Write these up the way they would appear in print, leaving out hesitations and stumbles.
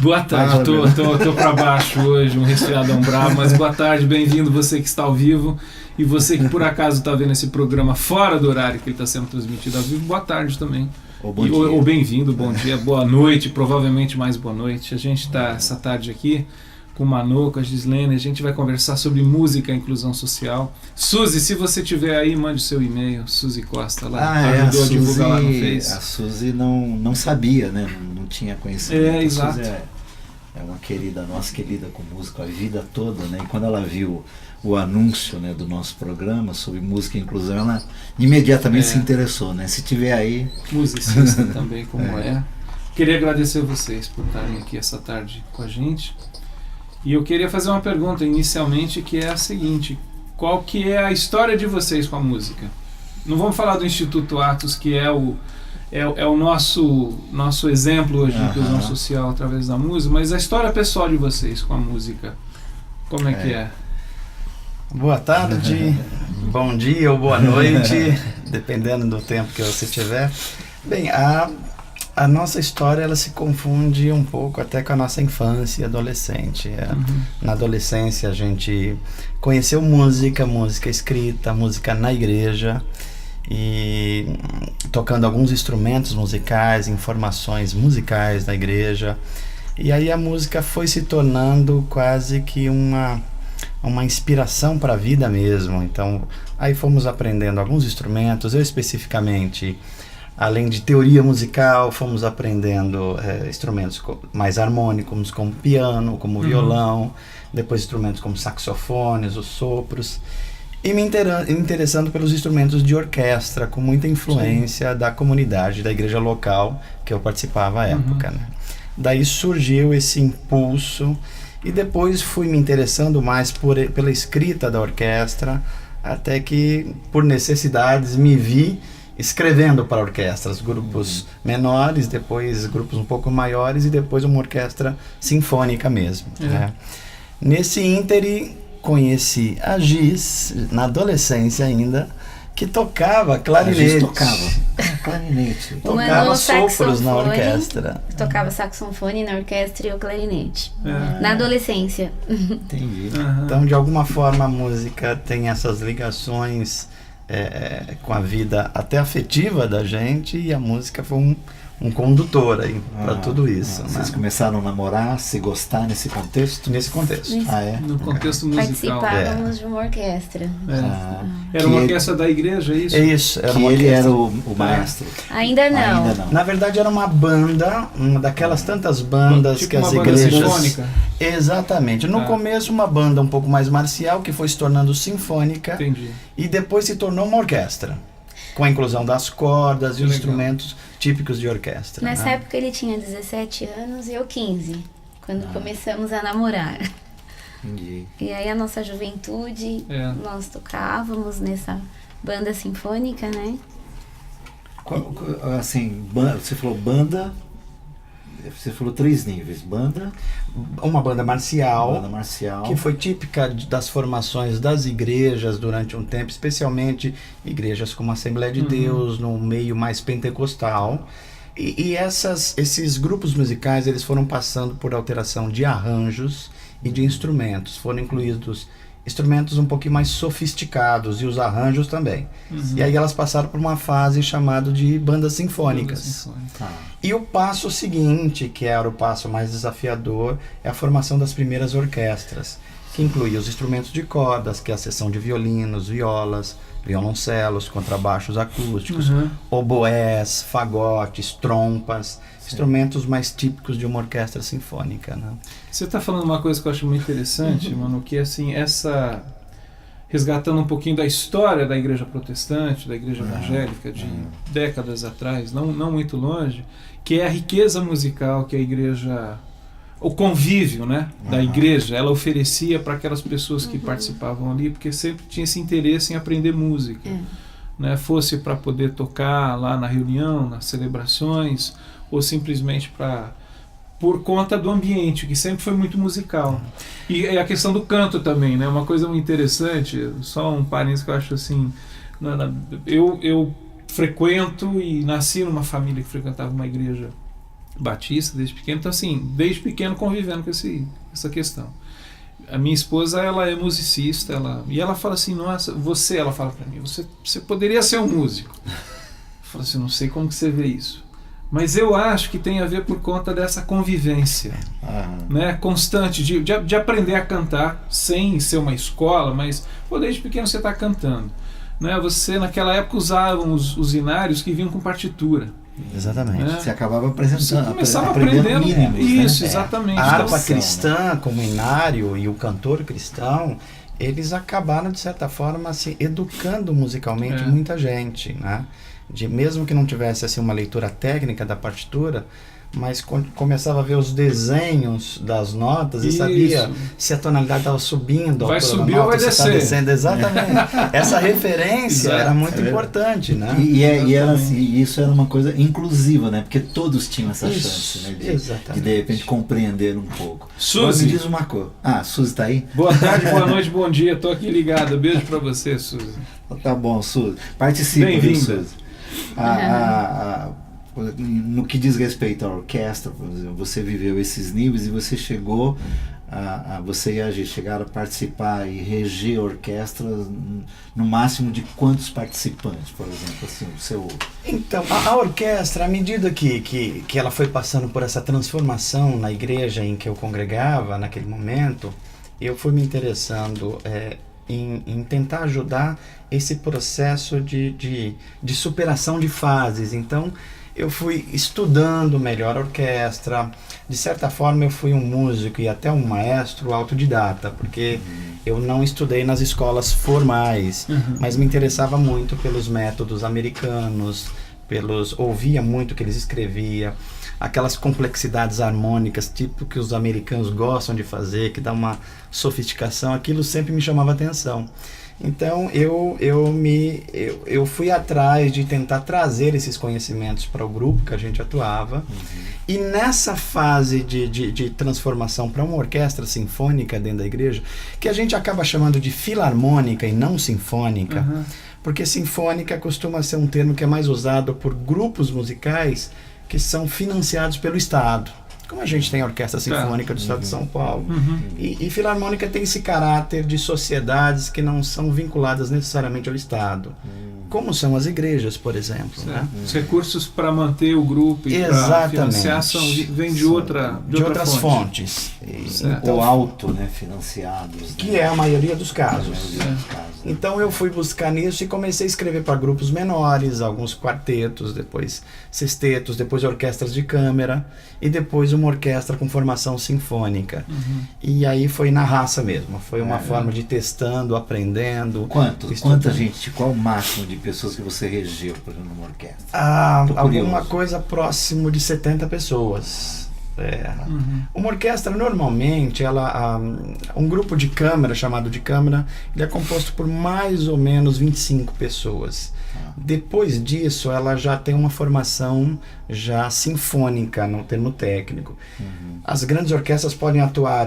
Boa tarde, tô para baixo hoje, um resfriadão bravo, mas boa tarde, bem-vindo você que está ao vivo e você que por acaso está vendo esse programa fora do horário que ele está sendo transmitido ao vivo, boa tarde também. Ou bem-vindo, bom dia, boa noite, provavelmente mais boa noite. A gente está essa tarde aqui com o Manu, com a Gislene, a gente vai conversar sobre música e inclusão social. Suzy, se você estiver aí, mande seu e-mail, Suzy Costa, lá, ajudou a divulgar lá no Face. A Suzy não sabia, né? Não tinha conhecimento. Exato. A Suzy é uma querida nossa, querida com música a vida toda, né? E quando ela viu o anúncio, né, do nosso programa sobre música e inclusão, ela imediatamente se interessou, né? Se tiver aí... Musicista também, como é. Queria agradecer a vocês por estarem aqui essa tarde com a gente. E eu queria fazer uma pergunta inicialmente, que é a seguinte: qual que é a história de vocês com a música? Não vamos falar do Instituto Atos, que é o nosso exemplo hoje de inclusão social através da música, mas a história pessoal de vocês com a música, como é que é? Boa tarde, bom dia ou boa noite, dependendo do tempo que você tiver. Bem, a nossa história, ela se confunde um pouco até com a nossa infância e adolescente. Na adolescência a gente conheceu música escrita, música na igreja, e tocando alguns instrumentos musicais, informações musicais da igreja. E aí a música foi se tornando quase que uma inspiração para a vida mesmo. Então aí fomos aprendendo alguns instrumentos, eu especificamente... Além de teoria musical, fomos aprendendo instrumentos mais harmônicos, como piano, como violão, depois instrumentos como saxofones, os sopros, e me interessando pelos instrumentos de orquestra, com muita influência da comunidade, da igreja local que eu participava à época. Né? Daí surgiu esse impulso, e depois fui me interessando mais pela escrita da orquestra, até que, por necessidades, me vi escrevendo para orquestras, grupos menores, depois grupos um pouco maiores e depois uma orquestra sinfônica mesmo. Né? Nesse ínterim, conheci a Giz, na adolescência ainda, que tocava clarinete. Clarinete. Tocava sopros na orquestra. Tocava saxofone na orquestra e o clarinete. Na adolescência. Entendi. Então, de alguma forma, a música tem essas ligações com a vida até afetiva da gente, e a música foi um condutor aí para tudo isso. Vocês começaram a namorar, se gostar nesse contexto? Nesse contexto. No contexto musical. Participávamos de uma orquestra. Era uma orquestra da igreja, é isso? É isso. Era que ele era o maestro? Ainda não. Na verdade era uma banda, uma daquelas tantas bandas tipo que as uma banda igrejas... sinfônica? Exatamente. No começo uma banda um pouco mais marcial, que foi se tornando sinfônica. Entendi. E depois se tornou uma orquestra, com a inclusão das cordas e os instrumentos típicos de orquestra. Nessa época ele tinha 17 anos e eu 15, quando começamos a namorar. Entendi. E aí a nossa juventude, nós tocávamos nessa banda sinfônica, né? Assim, você falou banda, você falou 3 níveis: banda, uma banda marcial, que foi típica das formações das igrejas durante um tempo, especialmente igrejas como a Assembleia de Deus, no meio mais pentecostal. E esses grupos musicais, eles foram passando por alteração de arranjos e de instrumentos. Foram incluídos instrumentos um pouquinho mais sofisticados e os arranjos também. E aí elas passaram por uma fase chamada de bandas sinfônicas. E o passo seguinte, que era o passo mais desafiador, é a formação das primeiras orquestras, que incluía os instrumentos de cordas, que é a seção de violinos, violas, violoncelos, contrabaixos acústicos, oboés, fagotes, trompas, instrumentos mais típicos de uma orquestra sinfônica. Né? Você está falando uma coisa que eu acho muito interessante, mano, que assim, resgatando um pouquinho da história da igreja protestante, da igreja evangélica de décadas atrás, não muito longe, que é a riqueza musical que a igreja, o convívio, né, da igreja, ela oferecia para aquelas pessoas que participavam ali, porque sempre tinha esse interesse em aprender música, né, fosse para poder tocar lá na reunião, nas celebrações, ou simplesmente por conta do ambiente, que sempre foi muito musical. E a questão do canto também, né? Uma coisa muito interessante, só um parênteses que eu acho assim, eu frequento e nasci numa família que frequentava uma igreja batista desde pequeno, então assim, desde pequeno convivendo com essa questão. A minha esposa, ela é musicista, e ela fala assim, nossa, ela fala para mim, você poderia ser um músico. Eu falo assim, não sei como que você vê isso. Mas eu acho que tem a ver por conta dessa convivência, né, constante, de aprender a cantar, sem ser uma escola, mas desde pequeno você está cantando. Né? Você, naquela época, usavam os inários que vinham com partitura. Exatamente. Você acabava apresentando, você começava aprendendo mínimos, isso, né? exatamente. A harpa Então, cristã, como inário, e o cantor cristão, eles acabaram, de certa forma, se educando musicalmente muita gente, né? Mesmo que não tivesse assim, uma leitura técnica da partitura, mas começava a ver os desenhos das notas e sabia se a tonalidade estava subindo, vai subir ou vai descer. Descendo. Exatamente. Essa referência era muito importante, né? E isso era uma coisa inclusiva, né? Porque todos tinham essa chance, né? De repente compreender um pouco. Suzy, me diz uma coisa. Suzy tá aí? Boa tarde, boa noite, bom dia. Tô aqui ligada. Beijo para você, Suzy. Tá bom, Suzy. Participa, bem-vinda. Suzy. No que diz respeito à orquestra, por exemplo, você viveu esses níveis e você chegou você e a Gi chegaram a participar e reger orquestras no máximo de quantos participantes, por exemplo, assim, o seu... Então, a orquestra, à medida que ela foi passando por essa transformação na igreja em que eu congregava naquele momento, eu fui me interessando em tentar ajudar esse processo de superação de fases. Então, eu fui estudando melhor a orquestra. De certa forma, eu fui um músico e até um maestro autodidata, porque eu não estudei nas escolas formais, mas me interessava muito pelos métodos americanos, ouvia muito o que eles escreviam, aquelas complexidades harmônicas, tipo que os americanos gostam de fazer, que dá uma sofisticação, aquilo sempre me chamava atenção. Então eu fui atrás de tentar trazer esses conhecimentos para o grupo que a gente atuava, e nessa fase de transformação para uma orquestra sinfônica dentro da igreja, que a gente acaba chamando de filarmônica e não sinfônica, porque sinfônica costuma ser um termo que é mais usado por grupos musicais que são financiados pelo Estado. Como a gente tem a Orquestra Sinfônica do Estado de São Paulo. E filarmônica tem esse caráter de sociedades que não são vinculadas necessariamente ao Estado. Como são as igrejas, por exemplo. Né? Os recursos para manter o grupo e para financiar vêm de outras fontes. Então, ou auto, né, financiados. Que é a maioria dos casos. Então eu fui buscar nisso e comecei a escrever para grupos menores, alguns quartetos, depois sextetos, depois orquestras de câmara e depois uma orquestra com formação sinfônica. E aí foi na raça mesmo, foi uma forma de testando, aprendendo. Quanta gente, qual o máximo de pessoas que você regeu, por exemplo, numa orquestra? Alguma coisa próximo de 70 pessoas. Uma orquestra normalmente um grupo de câmara, chamado de câmara, ele é composto por mais ou menos 25 pessoas. Depois disso ela já tem uma formação já sinfônica no termo técnico. As grandes orquestras podem atuar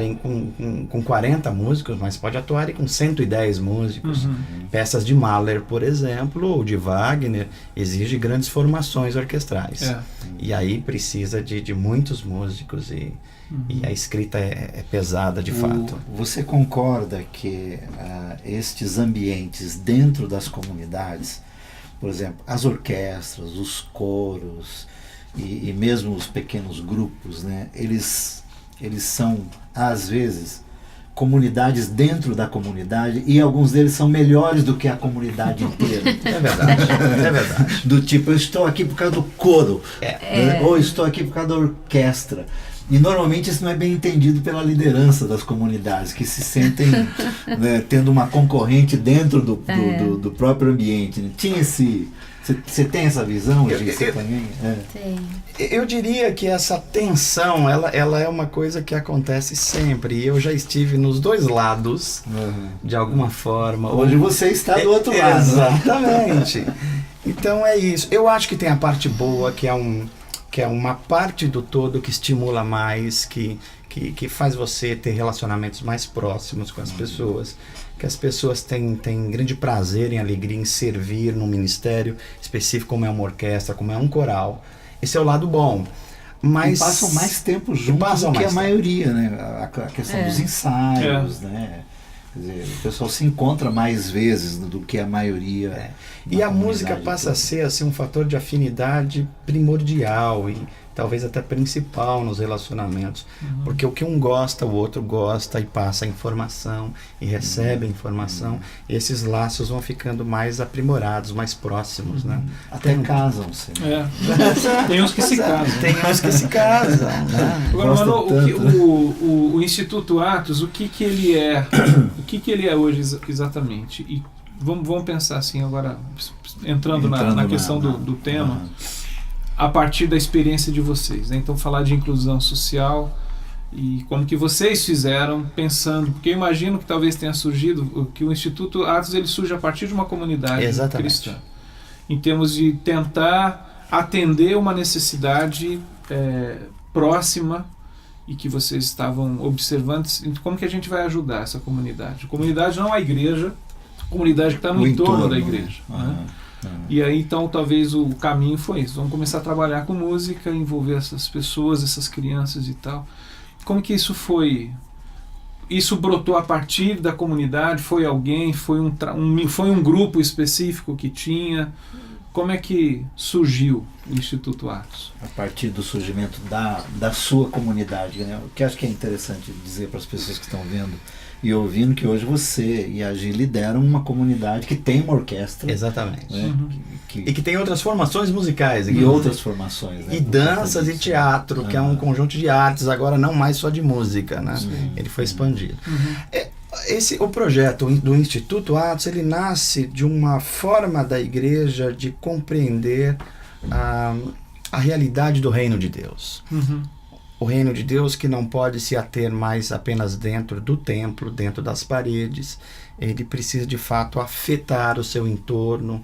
com 40 músicos, mas pode atuar com 110 músicos. Peças de Mahler, por exemplo, ou de Wagner, exige grandes formações orquestrais. E aí precisa de muitos músicos e a escrita é pesada de fato. Você concorda que estes ambientes dentro das comunidades, por exemplo, as orquestras, os coros e mesmo os pequenos grupos, né, eles são, às vezes, comunidades dentro da comunidade, e alguns deles são melhores do que a comunidade inteira. É verdade. Do tipo, eu estou aqui por causa do coro, ou estou aqui por causa da orquestra. E normalmente isso não é bem entendido pela liderança das comunidades, que se sentem né, tendo uma concorrente dentro do próprio ambiente. Né? Você tem essa visão disso também? Tem. Eu diria que essa tensão, ela é uma coisa que acontece sempre. E eu já estive nos dois lados, de alguma forma. Hoje você está do outro lado. Exatamente. Então é isso. Eu acho que tem a parte boa, que é uma parte do todo que estimula mais, que faz você ter relacionamentos mais próximos com as pessoas, que as pessoas têm grande prazer e alegria em servir num ministério específico, como é uma orquestra, como é um coral. Esse é o lado bom. mas... E passam mais tempo juntos do que a maioria, né? A questão dos ensaios, né? Quer dizer, o pessoal se encontra mais vezes do que a maioria. E a música passa a ser assim, um fator de afinidade primordial e talvez até principal nos relacionamentos. Porque o que um gosta, o outro gosta e passa a informação e recebe a informação. E esses laços vão ficando mais aprimorados, mais próximos, né? Até casam-se. Tem uns que se casam. Tem uns que se casam, né? Agora, Manu, o Instituto Atos, o que ele é? O que ele é hoje exatamente? E vamos pensar assim agora, entrando na questão do tema, a partir da experiência de vocês, né? Então, falar de inclusão social e como que vocês fizeram pensando, porque eu imagino que talvez tenha surgido, que o Instituto Atos ele surge a partir de uma comunidade cristã, em termos de tentar atender uma necessidade próxima e que vocês estavam observando. Como que a gente vai ajudar essa comunidade? A comunidade não é a igreja, a comunidade que está no entorno da igreja. Né? E aí, então, talvez o caminho foi isso. Vamos começar a trabalhar com música, envolver essas pessoas, essas crianças e tal. Como que isso foi? Isso brotou a partir da comunidade? Foi alguém? Foi um grupo específico que tinha? Como é que surgiu o Instituto Atos? A partir do surgimento da sua comunidade, né? O que acho que é interessante dizer para as pessoas que estão vendo e ouvindo, que hoje você e a Gi lideram uma comunidade que tem uma orquestra. Exatamente. Né? E que tem outras formações musicais. E outras formações. Né? E danças e teatro, que é um conjunto de artes, agora não mais só de música. Né? Ele foi expandido. O projeto do Instituto Atos, ele nasce de uma forma da igreja de compreender a realidade do reino de Deus. O reino de Deus que não pode se ater mais apenas dentro do templo, dentro das paredes. Ele precisa de fato afetar o seu entorno.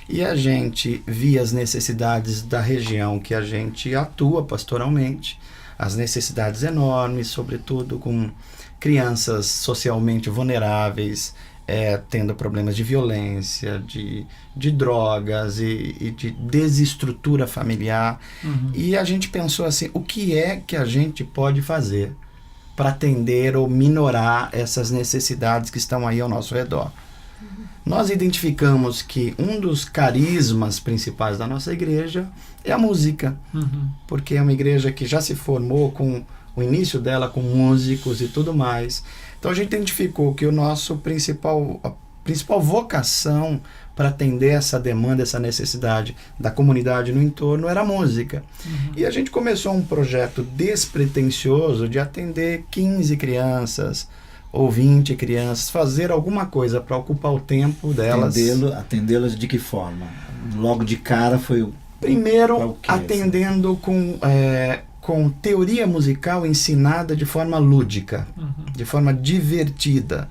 E a gente via as necessidades da região que a gente atua pastoralmente, as necessidades enormes, sobretudo com crianças socialmente vulneráveis, tendo problemas de violência, de drogas e de desestrutura familiar. E a gente pensou assim, o que é que a gente pode fazer para atender ou minorar essas necessidades que estão aí ao nosso redor? Nós identificamos que um dos carismas principais da nossa igreja é a música, porque é uma igreja que já se formou com o início dela com músicos e tudo mais. Então a gente identificou que a principal vocação para atender essa demanda, essa necessidade da comunidade no entorno era a música. E a gente começou um projeto despretensioso de atender 15 crianças ou 20 crianças, fazer alguma coisa para ocupar o tempo delas. Atendê-las de que forma? Logo de cara foi o... Primeiro, atendendo com teoria musical ensinada de forma lúdica, de forma divertida,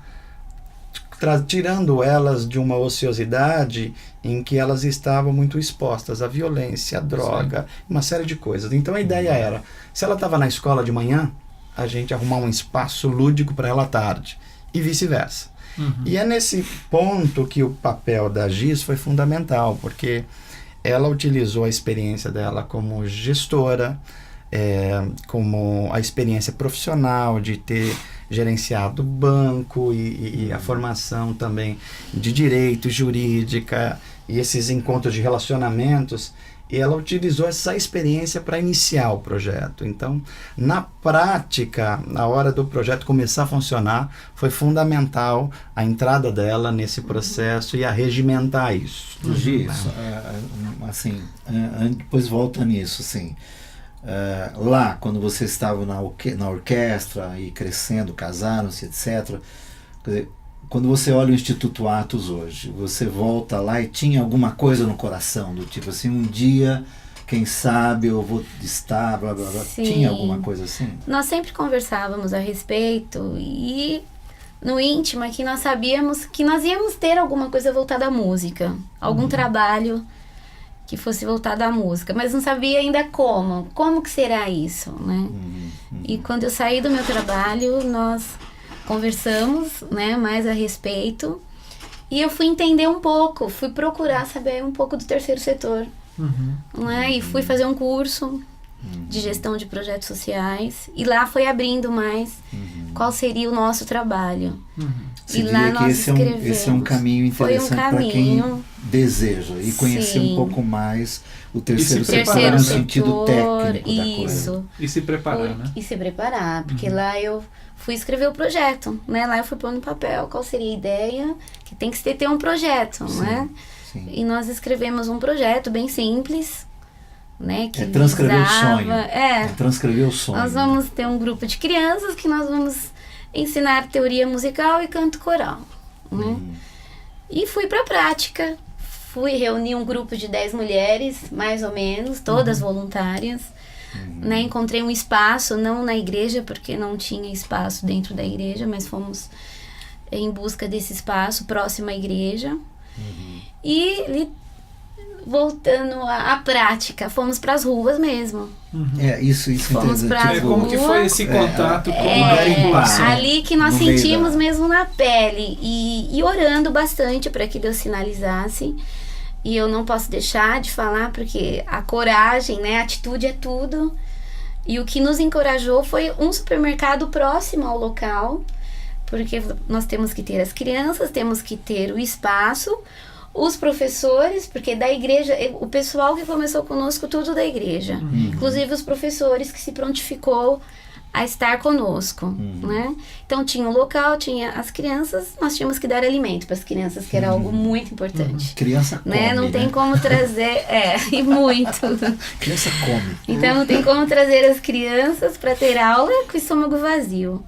tirando elas de uma ociosidade em que elas estavam muito expostas à violência, à droga, uma série de coisas. Então a ideia era, se ela estava na escola de manhã, a gente arrumar um espaço lúdico para ela à tarde, e vice-versa. E é nesse ponto que o papel da Gis foi fundamental, porque ela utilizou a experiência dela como gestora, como a experiência profissional de ter gerenciado banco e a formação também de direito, jurídica e esses encontros de relacionamentos, e ela utilizou essa experiência para iniciar o projeto. Então, na prática, na hora do projeto começar a funcionar, foi fundamental a entrada dela nesse processo e a regimentar isso. Assim, depois volta nisso, assim. Lá, quando vocês estavam na orquestra e crescendo, casaram-se, etc. Quer dizer, quando você olha o Instituto Atos hoje, você volta lá e tinha alguma coisa no coração, do tipo assim, um dia, quem sabe eu vou estar, blá blá blá. Tinha alguma coisa assim? Nós sempre conversávamos a respeito e no íntimo é que nós sabíamos que nós íamos ter alguma coisa voltada à música, algum trabalho que fosse voltado à música, mas não sabia ainda como que será isso, né? E quando eu saí do meu trabalho, nós conversamos, né, mais a respeito, e eu fui entender um pouco, fui procurar saber um pouco do terceiro setor, né? E fui fazer um curso de gestão de projetos sociais. E lá foi abrindo mais qual seria o nosso trabalho. Você E lá diria que nós esse é um caminho Foi um interessante para quem caminho. deseja e conhecer Sim. um pouco mais o terceiro se setor preparar, no né? sentido técnico da Isso. coisa. E se preparar, né? E se preparar, porque lá eu fui escrever o projeto, né? Lá eu fui pôr no papel qual seria a ideia, que tem que ter um projeto, né? Sim. E nós escrevemos um projeto bem simples, né? Que Transcrever o visava- sonho. É, Transcrever o sonho. nós vamos ter um grupo de crianças que nós vamos ensinar teoria musical e canto coral, né? E fui para a prática. Fui reunir um grupo de 10 mulheres, mais ou menos, todas voluntárias. Né? Encontrei um espaço, não na igreja, porque não tinha espaço dentro da igreja, mas fomos em busca desse espaço próximo à igreja. E voltando à prática, fomos para as ruas mesmo. Isso Fomos é pra interessante. É, como que foi esse contato com a população? Ali que nós no meio sentimos da- mesmo na pele e orando bastante para que Deus sinalizasse. E eu não posso deixar de falar porque a coragem, né, a atitude é tudo. E o que nos encorajou foi um supermercado próximo ao local, porque nós temos que ter as crianças, temos que ter o espaço, os professores, porque da igreja, o pessoal que começou conosco, tudo da igreja. Inclusive os professores que se prontificou a estar conosco, né? Então tinha o local, tinha as crianças, nós tínhamos que dar alimento para as crianças, que era algo muito importante. Criança come, Né? Não tem né? como trazer, e muito. Criança come. Então não tem como trazer as crianças para ter aula com o estômago vazio.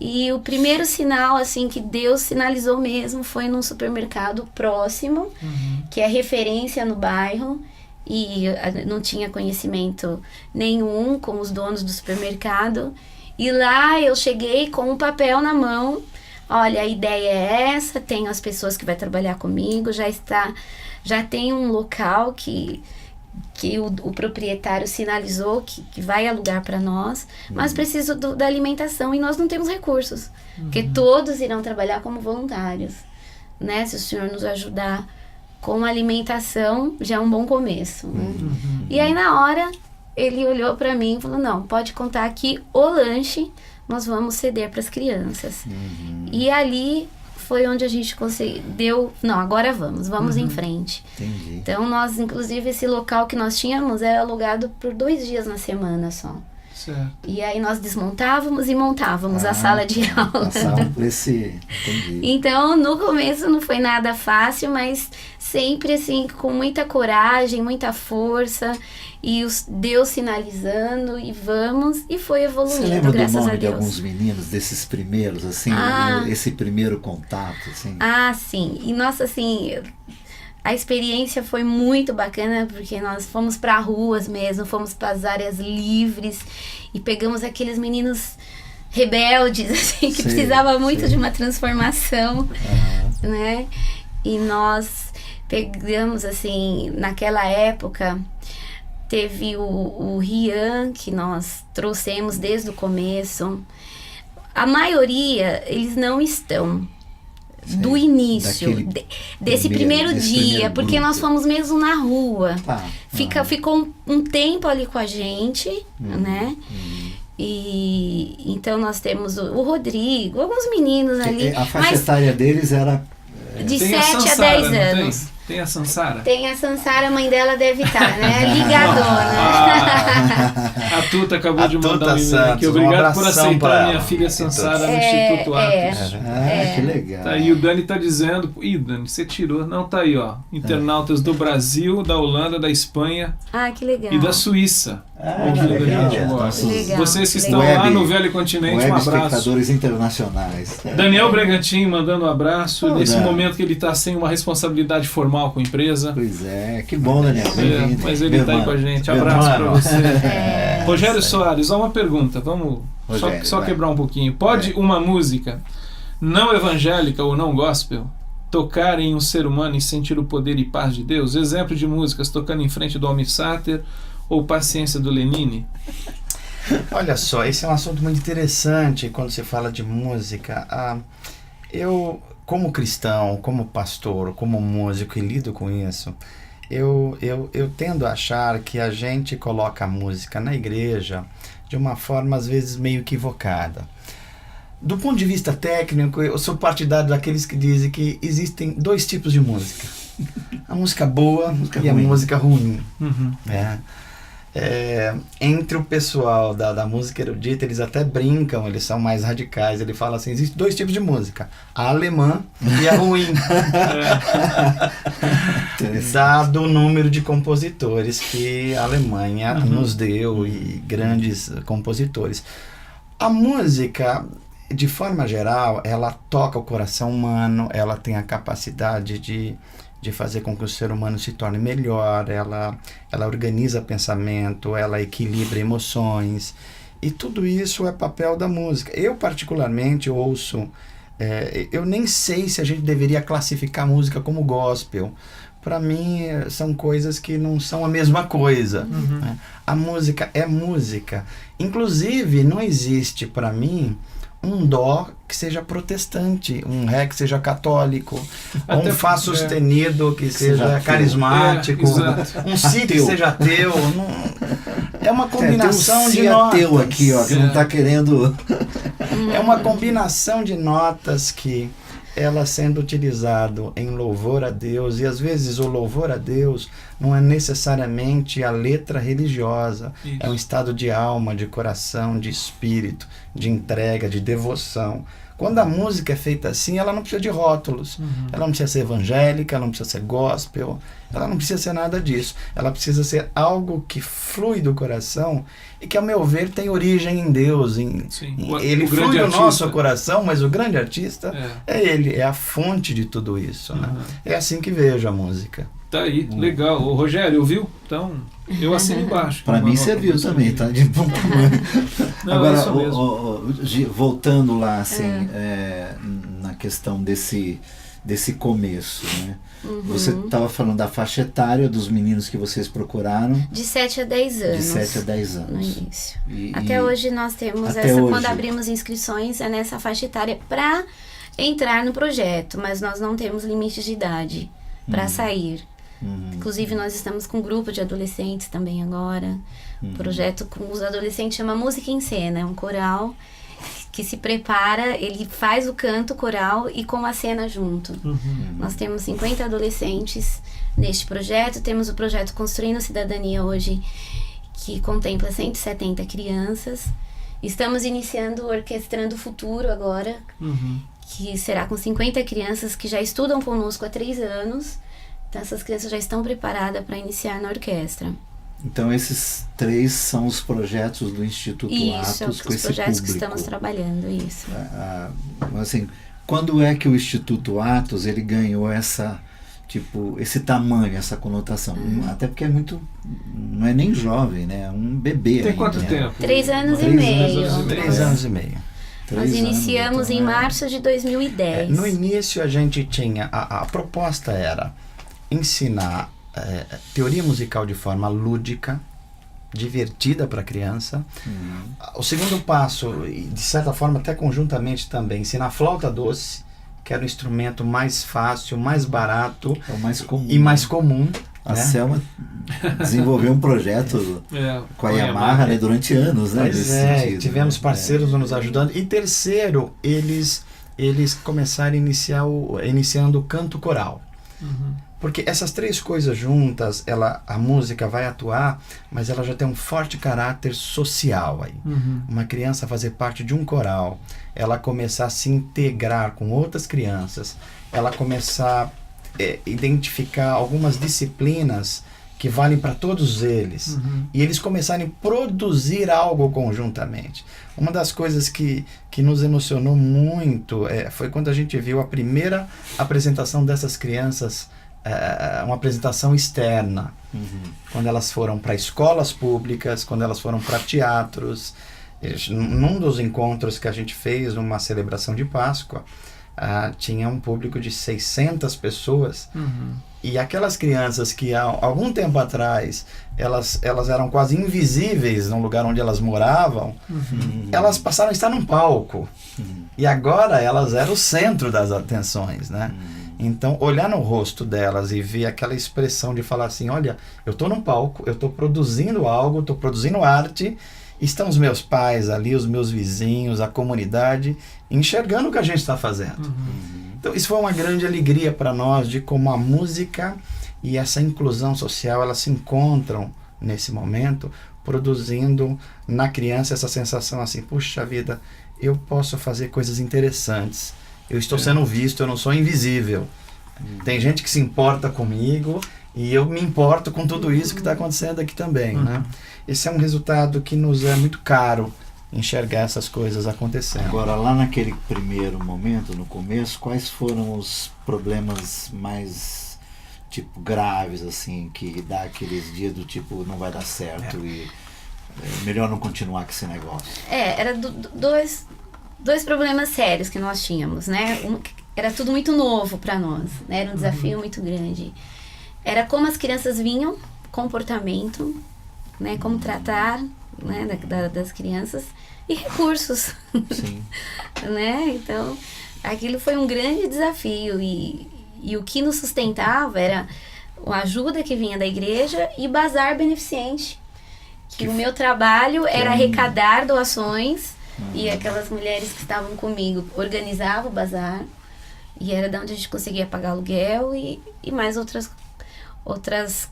E o primeiro sinal assim que Deus sinalizou mesmo foi num supermercado próximo, que é referência no bairro. E não tinha conhecimento nenhum com os donos do supermercado. E lá eu cheguei com um papel na mão. Olha, a ideia é essa, tenho as pessoas que vai trabalhar comigo, já tem um local que o proprietário sinalizou que vai alugar para nós, mas preciso da alimentação e nós não temos recursos, porque todos irão trabalhar como voluntários, né? Se o senhor nos ajudar com alimentação, já é um bom começo, né? E aí na hora ele olhou para mim e falou: não, pode contar aqui o lanche, nós vamos ceder para as crianças. E ali foi onde a gente conseguiu, não, agora vamos em frente. Entendi. Então nós, inclusive, esse local que nós tínhamos era alugado por 2 dias na semana só. Certo. E aí nós desmontávamos e montávamos a sala de aula. Passavam por esse... Entendi. Então, no começo não foi nada fácil, mas sempre assim, com muita coragem, muita força, e Deus sinalizando, e foi Você evoluindo, lembra do graças a nome de Deus. alguns meninos, desses primeiros, assim, esse primeiro contato, assim? Ah, sim. E nossa, assim, a experiência foi muito bacana, porque nós fomos para ruas mesmo, fomos para as áreas livres e pegamos aqueles meninos rebeldes, assim, que precisavam muito de uma transformação, né? E nós pegamos, assim, naquela época, teve o Rian, que nós trouxemos desde o começo. A maioria, eles não estão do início, desse primeiro dia, porque nós fomos mesmo na rua. Ficou um tempo ali com a gente, né? E então nós temos o Rodrigo, alguns meninos ali. A faixa etária deles era... De 7 a 10 anos. Tem a Sansara? Tem a Sansara, a mãe dela deve estar, né? Ligadona. A Tuta acabou de mandar um e-mail aqui. Santos, Obrigado por aceitar a minha ela. filha Sansara no Instituto Atos. que legal. Tá aí, o Dani tá dizendo... Ih, Dani, você tirou. Não, tá aí, ó. Internautas do Brasil, da Holanda, da Espanha Ah, que legal. e da Suíça. Que legal. Legal. Vocês que estão Web- lá no Velho Continente, um abraço. espectadores internacionais. Daniel Bregantin mandando um abraço nesse Dani. momento que ele está sem uma responsabilidade formal com a empresa. Pois é, que bom, Daniel. Bem-vindo. Mas ele está aí com a gente. Meu Abraço para irmão. você. Rogério Soares, ó, uma pergunta. Vamos Rogério, só vai. quebrar um pouquinho. Pode uma música não evangélica ou não gospel tocar em um ser humano e sentir o poder e paz de Deus? Exemplo de músicas tocando em frente do Almir Sater ou Paciência do Lenine? Olha só, esse é um assunto muito interessante quando se fala de música. Eu, como cristão, como pastor, como músico e lido com isso, eu tendo a achar que a gente coloca a música na igreja de uma forma, às vezes, meio equivocada. Do ponto de vista técnico, eu sou partidário daqueles que dizem que existem 2 tipos de música. A música boa e a música ruim. Entre o pessoal da música erudita, eles até brincam, eles são mais radicais. Ele fala assim, existem 2 tipos de música, a alemã e a ruim. Dado o número de compositores que a Alemanha nos deu, e grandes compositores. A música, de forma geral, ela toca o coração humano, ela tem a capacidade de fazer com que o ser humano se torne melhor, ela organiza pensamento, ela equilibra emoções, e tudo isso é papel da música. Eu, particularmente, ouço, eu nem sei se a gente deveria classificar a música como gospel. Para mim, são coisas que não são a mesma coisa. Né? A música é música. Inclusive, não existe, para mim, um dó que seja protestante, um ré que seja católico, ou um fá sustenido que seja carismático, um si que seja ateu. É uma combinação de notas. Ateu aqui, ó, que não está querendo... É uma combinação de notas que ela sendo utilizado em louvor a Deus, e às vezes o louvor a Deus não é necessariamente a letra religiosa, é um estado de alma, de coração, de espírito, de entrega, de devoção. Quando a música é feita assim, ela não precisa de rótulos, ela não precisa ser evangélica, ela não precisa ser gospel, ela não precisa ser nada disso, ela precisa ser algo que flui do coração e que, ao meu ver, tem origem em Deus. Ele flui do nosso coração, mas o grande artista é ele, é a fonte de tudo isso. Né? É assim que vejo a música. Tá aí, legal. O Rogério, ouviu? Então, eu assino embaixo. Para mim serviu também, tá? De bom tamanho. Agora, voltando lá, assim, na questão desse começo, né? Você estava falando da faixa etária dos meninos que vocês procuraram. De 7 a 10 anos. De 7 a 10 anos. No início. Até hoje nós temos quando abrimos inscrições, é nessa faixa etária para entrar no projeto, mas nós não temos limite de idade para sair. Inclusive nós estamos com um grupo de adolescentes também agora. O projeto com os adolescentes chama Música em Cena, é um coral que se prepara, ele faz o canto coral e com a cena junto. Nós temos 50 adolescentes neste projeto, temos o projeto Construindo Cidadania hoje, que contempla 170 crianças. Estamos iniciando o Orquestrando o Futuro agora, que será com 50 crianças que já estudam conosco há 3 anos. Então essas crianças já estão preparadas para iniciar na orquestra. Então esses 3 são os projetos do Instituto Atos com esse público. Isso, os projetos que estamos trabalhando, isso. Assim, quando é que o Instituto Atos ele ganhou esse tamanho, essa conotação? Até porque não é nem jovem, né? É um bebê. Tem quanto tempo? 3 anos e meio. 3 anos e meio. Nós iniciamos em março de 2010. No início a gente tinha, a proposta era ensinar teoria musical de forma lúdica, divertida para a criança. O segundo passo, de certa forma até conjuntamente também, ensinar flauta doce, que era o instrumento mais fácil, mais barato e mais comum. A Selma desenvolveu um projeto com a Yamaha, né, durante anos, né? Pois tivemos parceiros nos ajudando. E terceiro, eles começaram iniciando o canto coral. Porque essas 3 coisas juntas, a música vai atuar, mas ela já tem um forte caráter social aí. Uma criança fazer parte de um coral, ela começar a se integrar com outras crianças, ela começar a identificar algumas disciplinas que valem para todos eles, e eles começarem a produzir algo conjuntamente. Uma das coisas que nos emocionou muito foi quando a gente viu a primeira apresentação dessas crianças, uma apresentação externa, quando elas foram para escolas públicas, quando elas foram para teatros. Num dos encontros que a gente fez, numa celebração de Páscoa, tinha um público de 600 pessoas, e aquelas crianças que há algum tempo atrás elas eram quase invisíveis no lugar onde elas moravam, elas passaram a estar num palco, e agora elas eram o centro das atenções, né? Então, olhar no rosto delas e ver aquela expressão de falar assim, olha, eu estou num palco, eu estou produzindo algo, estou produzindo arte, estão os meus pais ali, os meus vizinhos, a comunidade, enxergando o que a gente está fazendo. Então, isso foi uma grande alegria para nós, de como a música e essa inclusão social, elas se encontram nesse momento, produzindo na criança essa sensação assim, puxa vida, eu posso fazer coisas interessantes. Eu estou sendo visto, eu não sou invisível. Tem gente que se importa comigo e eu me importo com tudo isso que está acontecendo aqui também, né? Esse é um resultado que nos é muito caro, enxergar essas coisas acontecendo. Agora, lá naquele primeiro momento, no começo, quais foram os problemas mais, tipo, graves, assim, que dá aqueles dias do tipo, não vai dar certo e melhor não continuar com esse negócio? Era dois problemas sérios que nós tínhamos, né? Era tudo muito novo para nós, né? Era um desafio muito grande. Era como as crianças vinham, comportamento, né? Como tratar, né? Das crianças e recursos. Sim. Né? Então, aquilo foi um grande desafio e o que nos sustentava era a ajuda que vinha da igreja e bazar beneficente. Que o meu trabalho era arrecadar doações e aquelas mulheres que estavam comigo organizavam o bazar e era de onde a gente conseguia pagar aluguel e mais outras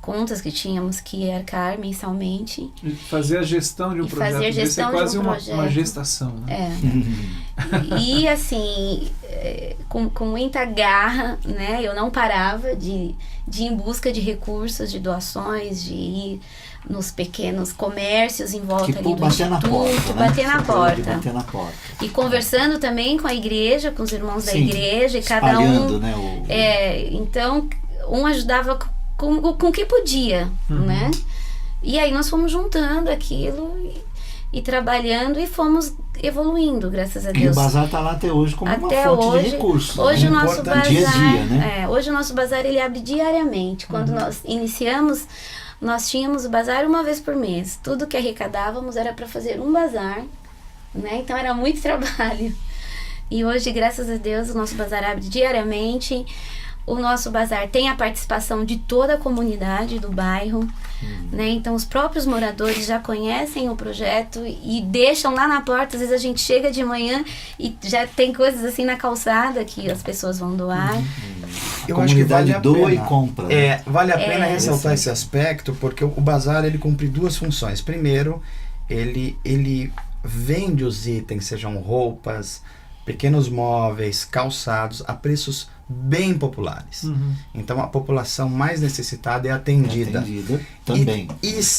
contas que tínhamos que arcar mensalmente. E fazer a gestão de um projeto. Fazer a gestão é quase de um projeto. uma gestação, né? E assim, com muita garra, né? Eu não parava de ir em busca de recursos, de doações, de ir nos pequenos comércios em volta ali do bater na porta, instituto, né? bater na porta. E conversando também com a igreja, com os irmãos da igreja, e cada um... né, então, um ajudava com o que podia, né? E aí nós fomos juntando aquilo e trabalhando e fomos evoluindo, graças a Deus. E o bazar está lá até hoje como uma fonte de recursos. Hoje o nosso bazar, dia a dia, né? Hoje o nosso bazar ele abre diariamente. Quando nós iniciamos, nós tínhamos o bazar uma vez por mês. Tudo que arrecadávamos era para fazer um bazar, né? Então era muito trabalho. E hoje, graças a Deus, o nosso bazar abre diariamente. O nosso bazar tem a participação de toda a comunidade do bairro, né? Então os próprios moradores já conhecem o projeto e deixam lá na porta. Às vezes a gente chega de manhã e já tem coisas assim na calçada que as pessoas vão doar. Eu acho que vale a doa pena. E compra. Vale a pena ressaltar esse aspecto, porque o bazar ele cumpre duas funções. Primeiro, ele vende os itens, sejam roupas, pequenos móveis, calçados, a preços bem populares. Então a população mais necessitada é atendida. Também.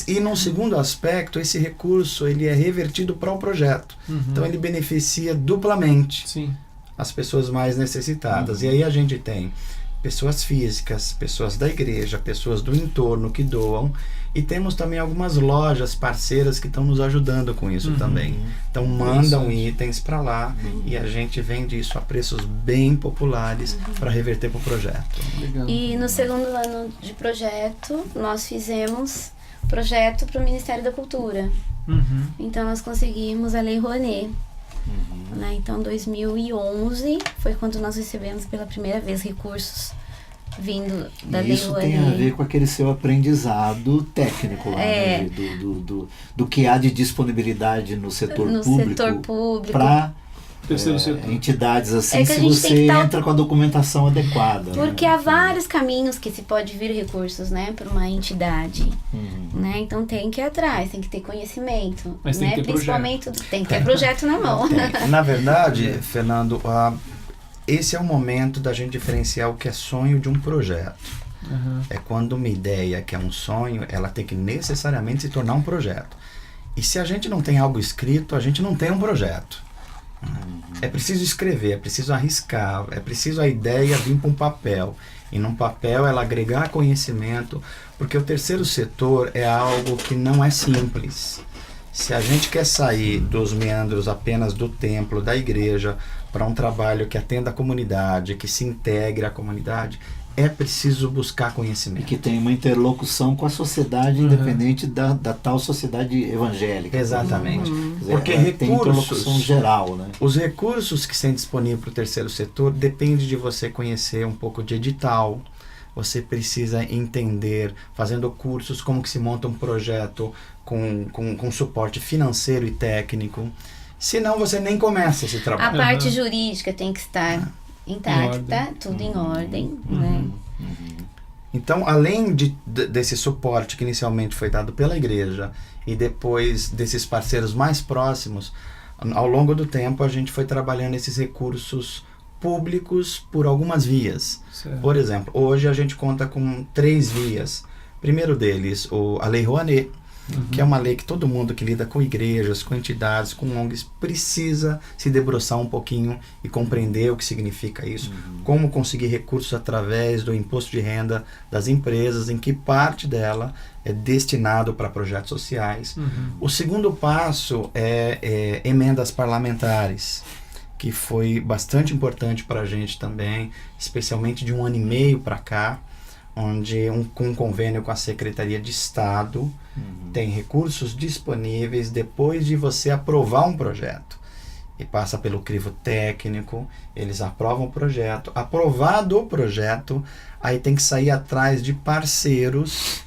E num segundo aspecto, esse recurso ele é revertido para o projeto. Então ele beneficia duplamente as pessoas mais necessitadas. E aí a gente tem pessoas físicas, pessoas da igreja, pessoas do entorno que doam, e temos também algumas lojas parceiras que estão nos ajudando com isso também. Então mandam itens para lá e a gente vende isso a preços bem populares para reverter para o projeto. Legal. E no segundo ano de projeto, nós fizemos projeto para o Ministério da Cultura. Então nós conseguimos a Lei Rouanet. Né? Então 2011 foi quando nós recebemos pela primeira vez recursos vindo da Lei Rouanet. Isso tem a ver com aquele seu aprendizado técnico lá, né? do que há de disponibilidade no setor público para entidades assim, se você entra com a documentação adequada. Porque há vários caminhos que se pode vir recursos, né, para uma entidade. Né? Então tem que ir atrás, tem que ter conhecimento. Mas né? tem que ter Principalmente tem que ter projeto na mão. Na verdade, Fernando, esse é o momento da gente diferenciar o que é sonho de um projeto. É quando uma ideia que é um sonho, ela tem que necessariamente se tornar um projeto. E se a gente não tem algo escrito, a gente não tem um projeto. É preciso escrever, é preciso arriscar, é preciso a ideia vir para um papel. E num papel ela agregar conhecimento, porque o terceiro setor é algo que não é simples. Se a gente quer sair dos meandros apenas do templo, da igreja, para um trabalho que atenda a comunidade, que se integre à comunidade, é preciso buscar E conhecimento. que tem uma interlocução com a sociedade, independente da tal sociedade evangélica. Exatamente. Quer dizer, Porque tem interlocução recursos, geral, né? os recursos que são disponíveis para o terceiro setor depende de você conhecer um pouco de edital. Você precisa entender, fazendo cursos, como que se monta um projeto com suporte financeiro e técnico. Senão você nem começa esse A trabalho. parte jurídica tem que estar intacta, tudo em ordem, né? Então, além desse suporte que inicialmente foi dado pela igreja e depois desses parceiros mais próximos, ao longo do tempo a gente foi trabalhando esses recursos públicos por algumas vias. Certo. Por exemplo, hoje a gente conta com 3 vias. Primeiro deles, a Lei Rouanet, que é uma lei que todo mundo que lida com igrejas, com entidades, com ONGs, precisa se debruçar um pouquinho e compreender o que significa isso. Como conseguir recursos através do imposto de renda das empresas, em que parte dela é destinado para projetos sociais. O segundo passo é emendas parlamentares, que foi bastante importante para a gente também, especialmente de 1 ano e meio para cá, onde com um convênio com a Secretaria de Estado, tem recursos disponíveis depois de você aprovar um projeto. E passa pelo crivo técnico, eles aprovam o projeto. Aprovado o projeto, aí tem que sair atrás de parceiros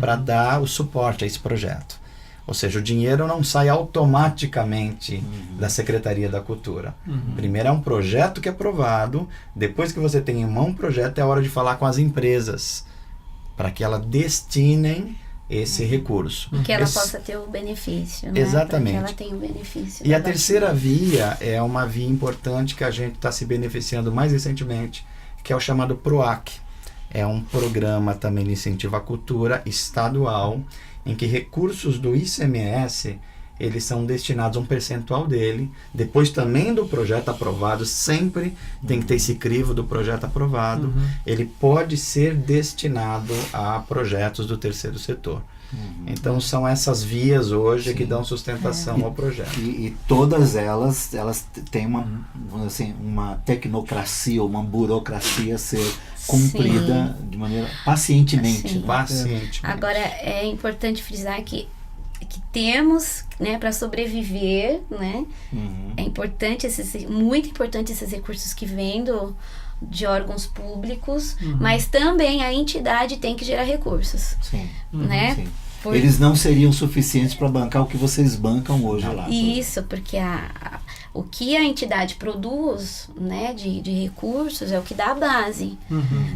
para dar o suporte a esse projeto. Ou seja, o dinheiro não sai automaticamente da Secretaria da Cultura. Primeiro é um projeto que é aprovado, depois que você tem em mão um projeto, é hora de falar com as empresas, para que elas destinem esse recurso. E que ela possa ter o benefício, né? Exatamente. Para que ela tenha o benefício. E a terceira via é uma via importante que a gente está se beneficiando mais recentemente, que é o chamado PROAC. É um programa também de incentivo à cultura estadual, em que recursos do ICMS, eles são destinados a um percentual dele, depois também do projeto aprovado, sempre tem que ter esse crivo do projeto aprovado, ele pode ser destinado a projetos do terceiro setor. Então são essas vias hoje que dão sustentação ao projeto. E todas elas têm uma tecnocracia, uma burocracia a ser cumprida de maneira pacientemente. Né? Pacientemente. Agora, é importante frisar que temos, né, para sobreviver, né, é importante muito importante esses recursos que vêm de órgãos públicos, mas também a entidade tem que gerar recursos. Sim. Né? Sim. Eles não seriam suficientes para bancar o que vocês bancam hoje lá. Isso, porque o que a entidade produz, né, de recursos é o que dá a base.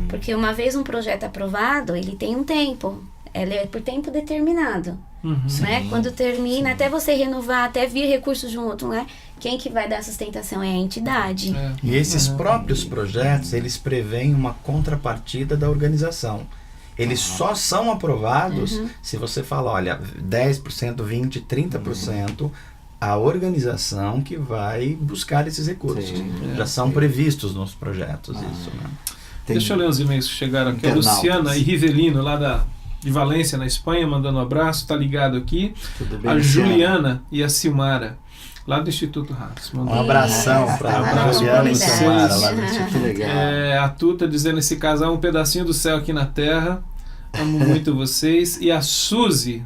Porque uma vez um projeto aprovado, ele tem um tempo. Ele é por tempo determinado. Né? Sim, Quando termina, até você renovar, até vir recurso junto, né? Quem que vai dar sustentação é a entidade. E esses próprios projetos, eles preveem uma contrapartida da organização. Eles só são aprovados se você fala, olha, 10%, 20%, 30%, a organização que vai buscar esses recursos. Já são previstos nos projetos isso, né? Deixa eu ler os e-mails que chegaram aqui. A Luciana e Rivelino, lá de Valência, na Espanha, mandando um abraço, tá ligado aqui. Tudo bem, A Luciana? Juliana e a Silmara, lá do Instituto Ratos. Um abração para a Juliana e Silmara lá no Instituto. Que legal. A Tuta dizendo: esse casal é um pedacinho do céu aqui na Terra. Amo muito vocês. E a Suzy,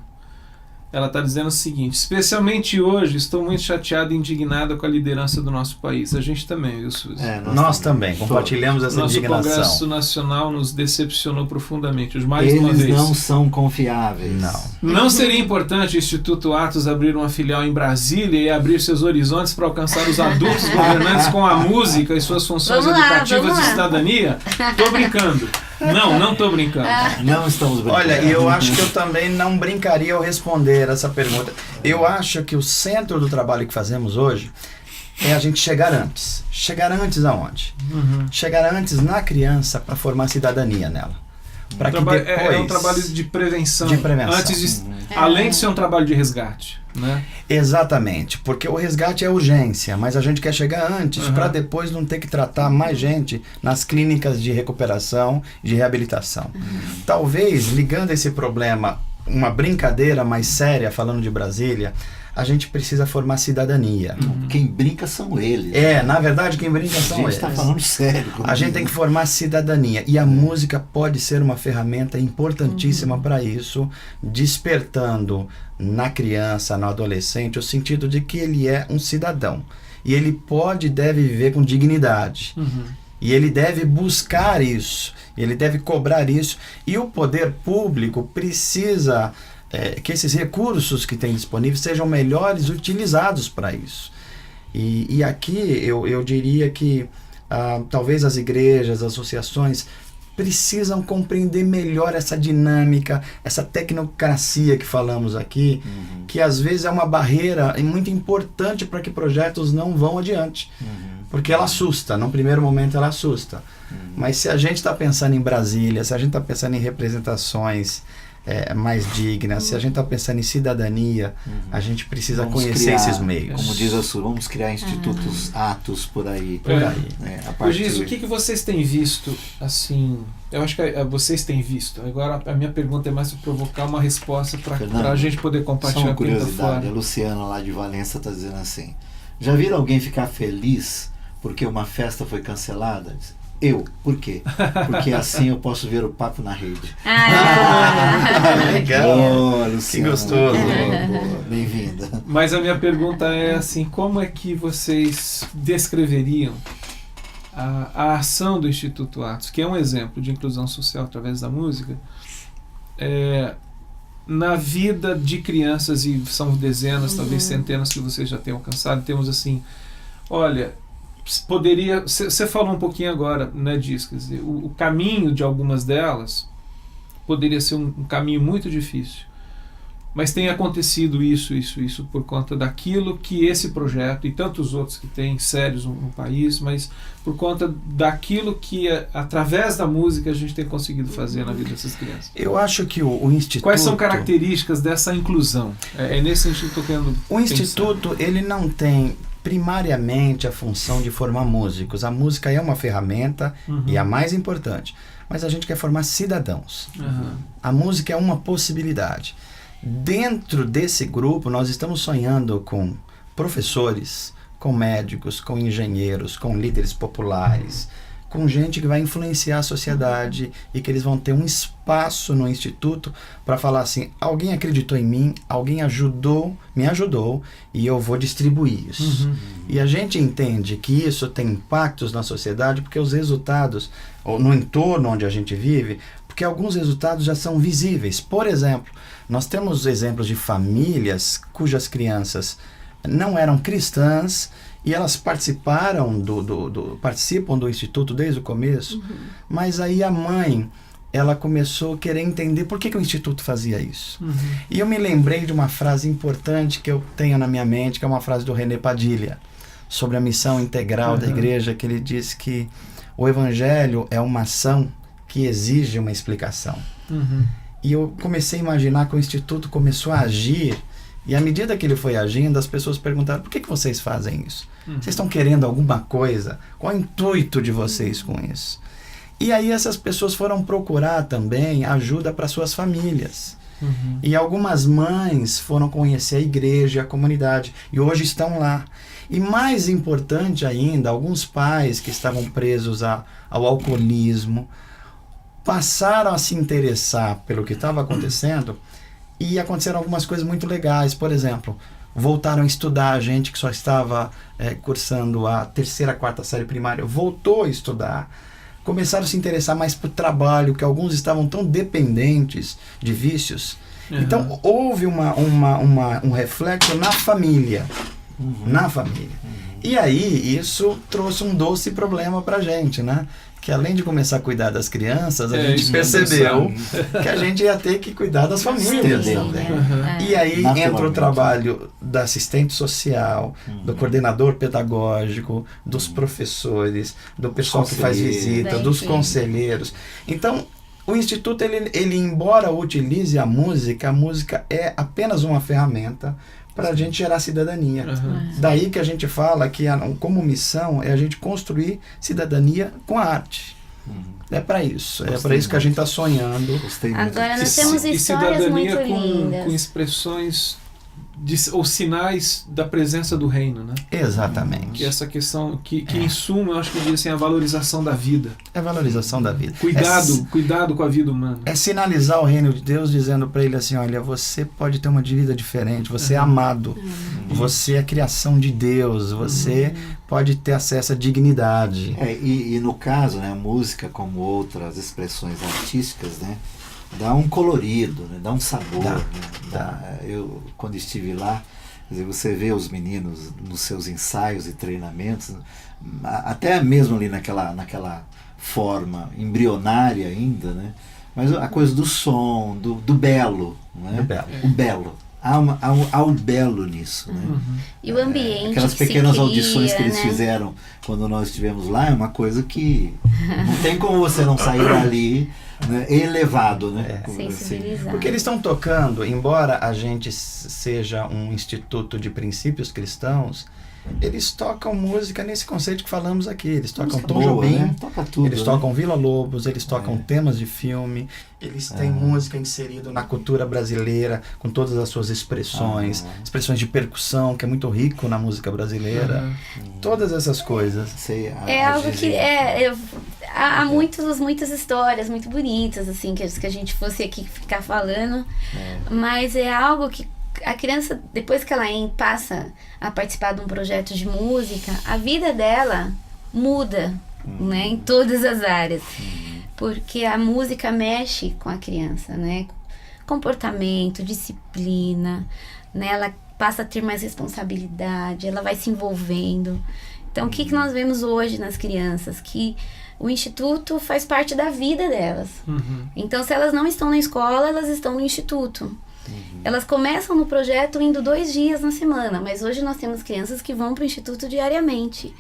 ela está dizendo o seguinte: especialmente hoje, estou muito chateada e indignada com a liderança do nosso país. A gente também, viu, Suzy? Nós também compartilhamos essa Nosso indignação. Congresso Nacional nos decepcionou profundamente. Mais uma Eles vez. não são confiáveis. Não seria importante o Instituto Atos abrir uma filial em Brasília e abrir seus horizontes para alcançar os adultos governantes com a música e suas funções educativas de cidadania? Tô brincando. Não tô brincando. Não estamos brincando. Olha, e eu acho que eu também não brincaria ao responder essa pergunta. Eu acho que o centro do trabalho que fazemos hoje é a gente chegar antes. Chegar antes aonde? Chegar antes na criança para formar cidadania nela. Para que depois... É um trabalho de prevenção. Antes de, além de ser um trabalho de resgate, né? Exatamente, porque o resgate é urgência, mas a gente quer chegar antes para depois não ter que tratar mais gente nas clínicas de recuperação e de reabilitação. Talvez, ligando esse problema, uma brincadeira mais séria, falando de Brasília, a gente precisa formar cidadania. Quem brinca são eles. Na verdade, quem brinca são eles. A gente está falando sério. A gente tem que formar cidadania. E a música pode ser uma ferramenta importantíssima para isso, despertando na criança, no adolescente, o sentido de que ele é um cidadão. E ele pode e deve viver com dignidade. E ele deve buscar isso. Ele deve cobrar isso. E o poder público precisa que esses recursos que tem disponíveis sejam melhores utilizados para isso. E aqui eu diria que talvez as igrejas, as associações precisam compreender melhor essa dinâmica, essa tecnocracia que falamos aqui, que às vezes é uma barreira muito importante para que projetos não vão adiante. Porque ela assusta, num primeiro momento ela assusta. Mas se a gente está pensando em Brasília, se a gente está pensando em representações mais dignas, se a gente está pensando em cidadania, a gente precisa conhecer esses meios. Como diz a Su, vamos criar institutos Atos por aí. Giz, o que vocês têm visto, assim, eu acho que vocês têm visto, agora a minha pergunta é mais para provocar uma resposta para a gente poder compartilhar. Só uma curiosidade, a Luciana lá de Valença está dizendo assim, já viram alguém ficar feliz porque uma festa foi cancelada? Eu. Por quê? Porque assim eu posso ver o papo na rede. Legal. Boa, Luciana. Que gostoso. Boa. Bem-vinda. Mas a minha pergunta é assim, como é que vocês descreveriam a ação do Instituto Atos, que é um exemplo de inclusão social através da música, na vida de crianças, e são dezenas, talvez centenas que vocês já tenham alcançado, temos assim, olha, poderia, você falou um pouquinho agora, né, Giz, quer dizer, o caminho de algumas delas poderia ser um caminho muito difícil, mas tem acontecido isso por conta daquilo que esse projeto e tantos outros que tem sérios no país, mas por conta daquilo que através da música a gente tem conseguido fazer na vida dessas crianças. Eu acho que o Instituto... Quais são características dessa inclusão? É nesse sentido que eu estou querendo O Instituto, ele não tem primariamente a função de formar músicos. A música é uma ferramenta e a mais importante, mas a gente quer formar cidadãos. A música é uma possibilidade. Dentro desse grupo, nós estamos sonhando com professores, com médicos, com engenheiros, com líderes populares, com gente que vai influenciar a sociedade e que eles vão ter um espaço no Instituto para falar assim, alguém acreditou em mim, alguém me ajudou e eu vou distribuir isso. E a gente entende que isso tem impactos na sociedade porque os resultados, ou no entorno onde a gente vive, porque alguns resultados já são visíveis. Por exemplo, nós temos exemplos de famílias cujas crianças não eram cristãs e elas participam do Instituto desde o começo, mas aí a mãe, ela começou a querer entender por que o Instituto fazia isso. E eu me lembrei de uma frase importante que eu tenho na minha mente, que é uma frase do René Padilha, sobre a missão integral da igreja, que ele diz que o Evangelho é uma ação que exige uma explicação. E eu comecei a imaginar que o Instituto começou a agir, e à medida que ele foi agindo, as pessoas perguntaram, por que vocês fazem isso? Vocês estão querendo alguma coisa? Qual é o intuito de vocês com isso? E aí essas pessoas foram procurar também ajuda para suas famílias. E algumas mães foram conhecer a igreja, a comunidade, e hoje estão lá. E mais importante ainda, alguns pais que estavam presos ao alcoolismo, passaram a se interessar pelo que estava acontecendo e aconteceram algumas coisas muito legais. Por exemplo, voltaram a estudar, a gente que só estava cursando a 3ª, 4ª série primária, voltou a estudar, começaram a se interessar mais por trabalho, que alguns estavam tão dependentes de vícios. Então, houve um reflexo na família. Na família. E aí, isso trouxe um doce problema pra gente, né? Que além de começar a cuidar das crianças, a gente percebeu que a gente ia ter que cuidar das famílias também. E aí entra o trabalho da assistente social, do coordenador pedagógico, dos professores, do pessoal que faz visita, dos conselheiros. Então, o Instituto, ele embora utilize a música é apenas uma ferramenta para a gente gerar cidadania. Daí que a gente fala que como missão é a gente construir cidadania com a arte. É para isso. É para isso que a gente está sonhando. Agora nós temos histórias muito lindas. Com expressões ou sinais da presença do reino, né? Exatamente. Que essa questão, que em suma, eu acho que diz assim, a valorização da vida. É a valorização da vida. Cuidado com a vida humana. É sinalizar o reino de Deus, dizendo para ele assim, olha, você pode ter uma vida diferente, você é amado, você é criação de Deus, você pode ter acesso à dignidade. E no caso, né, a música, como outras expressões artísticas, né, dá um colorido, né, dá um sabor. Eu, quando estive lá, quer dizer, você vê os meninos nos seus ensaios e treinamentos, até mesmo ali naquela forma embrionária ainda, né, mas a coisa do som, do belo, né? O belo. Há o belo nisso, né? E o ambiente aquelas que pequenas se cria, audições que eles né? fizeram quando nós estivemos lá é uma coisa que não tem como você não sair dali, né, elevado, né? Sensibilizado. Porque eles estão tocando, embora a gente seja um instituto de princípios cristãos, eles tocam música nesse conceito que falamos aqui. Eles tocam Tom Jobim, né? Toca tudo, eles tocam Vila Lobos, eles tocam temas de filme, eles têm música inserida na cultura brasileira, com todas as suas expressões, expressões de percussão, que é muito rico na música brasileira. Todas essas coisas. É algo que há muitas histórias muito bonitas, assim, que a gente fosse aqui ficar falando, mas é algo que a criança, depois que ela passa a participar de um projeto de música, a vida dela muda, né, em todas as áreas, porque a música mexe com a criança, né, comportamento, disciplina, né, ela passa a ter mais responsabilidade, ela vai se envolvendo. Então, o que nós vemos hoje nas crianças? Que o instituto faz parte da vida delas. Então, se elas não estão na escola, elas estão no instituto. Elas começam no projeto indo 2 dias na semana, mas hoje nós temos crianças que vão para o instituto diariamente.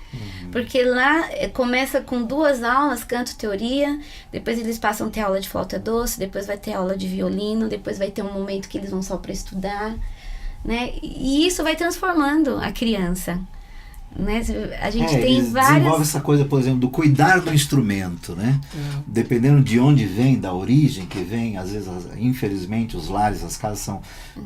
Porque lá começa com 2 aulas, canto, teoria, depois eles passam a ter aula de flauta doce, depois vai ter aula de violino, depois vai ter um momento que eles vão só para estudar, né? E isso vai transformando a criança. Né? A gente tem várias... desenvolve essa coisa, por exemplo, do cuidar do instrumento, né? Dependendo de onde vem, da origem que vem, às vezes, infelizmente, os lares, as casas são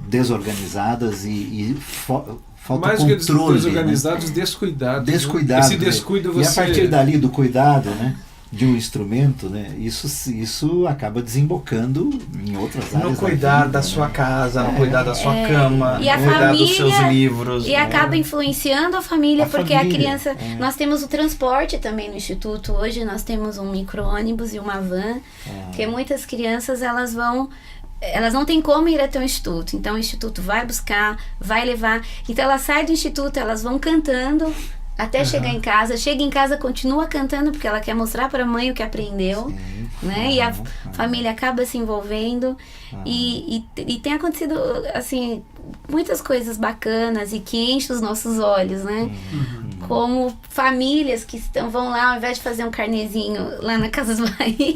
desorganizadas e falta mais controle. Mais que desorganizados, né? Descuidados. Descuidado. Esse descuido você... E a partir dali do cuidado, né, de um instrumento, né, isso acaba desembocando em outras áreas. No cuidar da sua casa, no cuidar da sua cama, e a no cuidar família, dos seus livros. E acaba influenciando a família, porque a criança... Nós temos o transporte também no instituto. Hoje nós temos um micro-ônibus e uma van, porque muitas crianças, elas não têm como ir até o instituto. Então o instituto vai buscar, vai levar. Então elas saem do instituto, elas vão cantando até chegar em casa. Chega em casa, continua cantando, porque ela quer mostrar para a mãe o que aprendeu. Né? E a família acaba se envolvendo. E tem acontecido, assim, muitas coisas bacanas e que enchem os nossos olhos, né? Como famílias que vão lá, ao invés de fazer um carnezinho lá na Casas Bahia,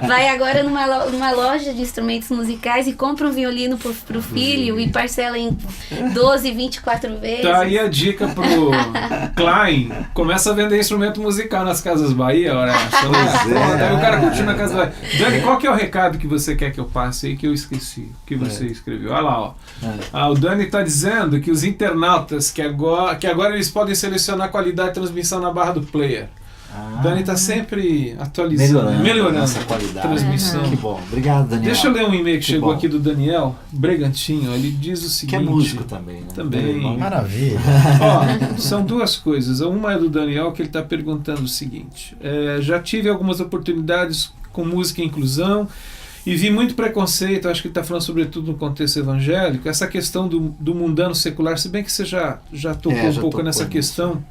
vai agora numa loja de instrumentos musicais e compra um violino pro filho e parcela em 12, 24 vezes. Tá aí a dica pro Klein. Começa a vender instrumento musical nas Casas Bahia. Daí o cara continua na Casa Bahia. Dani, qual que é o recado que você quer que eu passe aí que eu esqueci? Que você escreveu. Olha lá, ó. O Dani tá dizendo que os internautas que agora eles podem selecionar a qualidade de transmissão na barra do player. Dani está sempre atualizando, melhorando essa qualidade. Transmissão. Que bom. Obrigado, Daniel. Deixa eu ler um e-mail que chegou aqui do Daniel Bregantinho. Ele diz o seguinte... Que é músico também, né? Também. Maravilha. Ó, são 2 coisas. Uma é do Daniel, que ele está perguntando o seguinte. Já tive algumas oportunidades com música e inclusão e vi muito preconceito, acho que ele está falando sobretudo no contexto evangélico, essa questão do mundano secular, se bem que você já tocou um pouco nessa questão.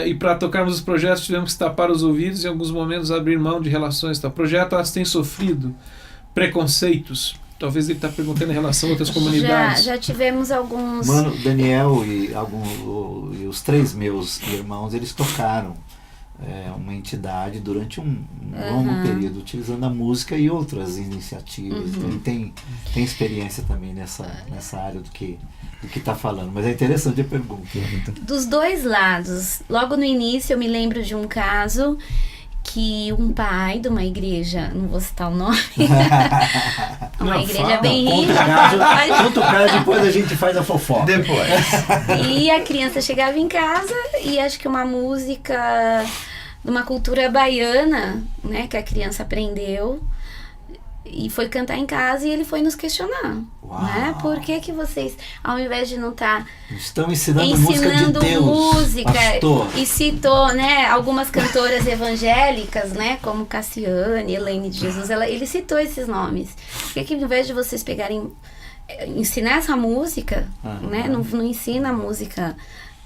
E para tocarmos os projetos tivemos que tapar os ouvidos e em alguns momentos abrir mão de relações. O projeto, elas têm sofrido preconceitos. Talvez ele está perguntando em relação a outras comunidades. Já tivemos alguns... Mano, Daniel e os 3 meus irmãos, eles tocaram uma entidade durante um longo período, utilizando a música e outras iniciativas. Então, ele tem experiência também nessa área do que está falando. Mas é interessante a pergunta. Dos 2 lados. Logo no início eu me lembro de um caso que um pai de uma igreja, não vou citar o nome, uma Não, igreja fala. bem Conta o rica, caso, conta o caso, depois a gente faz a fofoca. Depois. e a criança chegava em casa e acho que uma música de uma cultura baiana, né, que a criança aprendeu e foi cantar em casa e ele foi nos questionar, Uau. né? Por que vocês, ao invés de não estar Estão ensinando música de Deus, música, pastor. e citou, né, algumas cantoras evangélicas, né, como Cassiane, Elaine de Jesus, ele citou esses nomes. Por que ao invés de vocês pegarem, ensinar essa música, né, não ensina a música,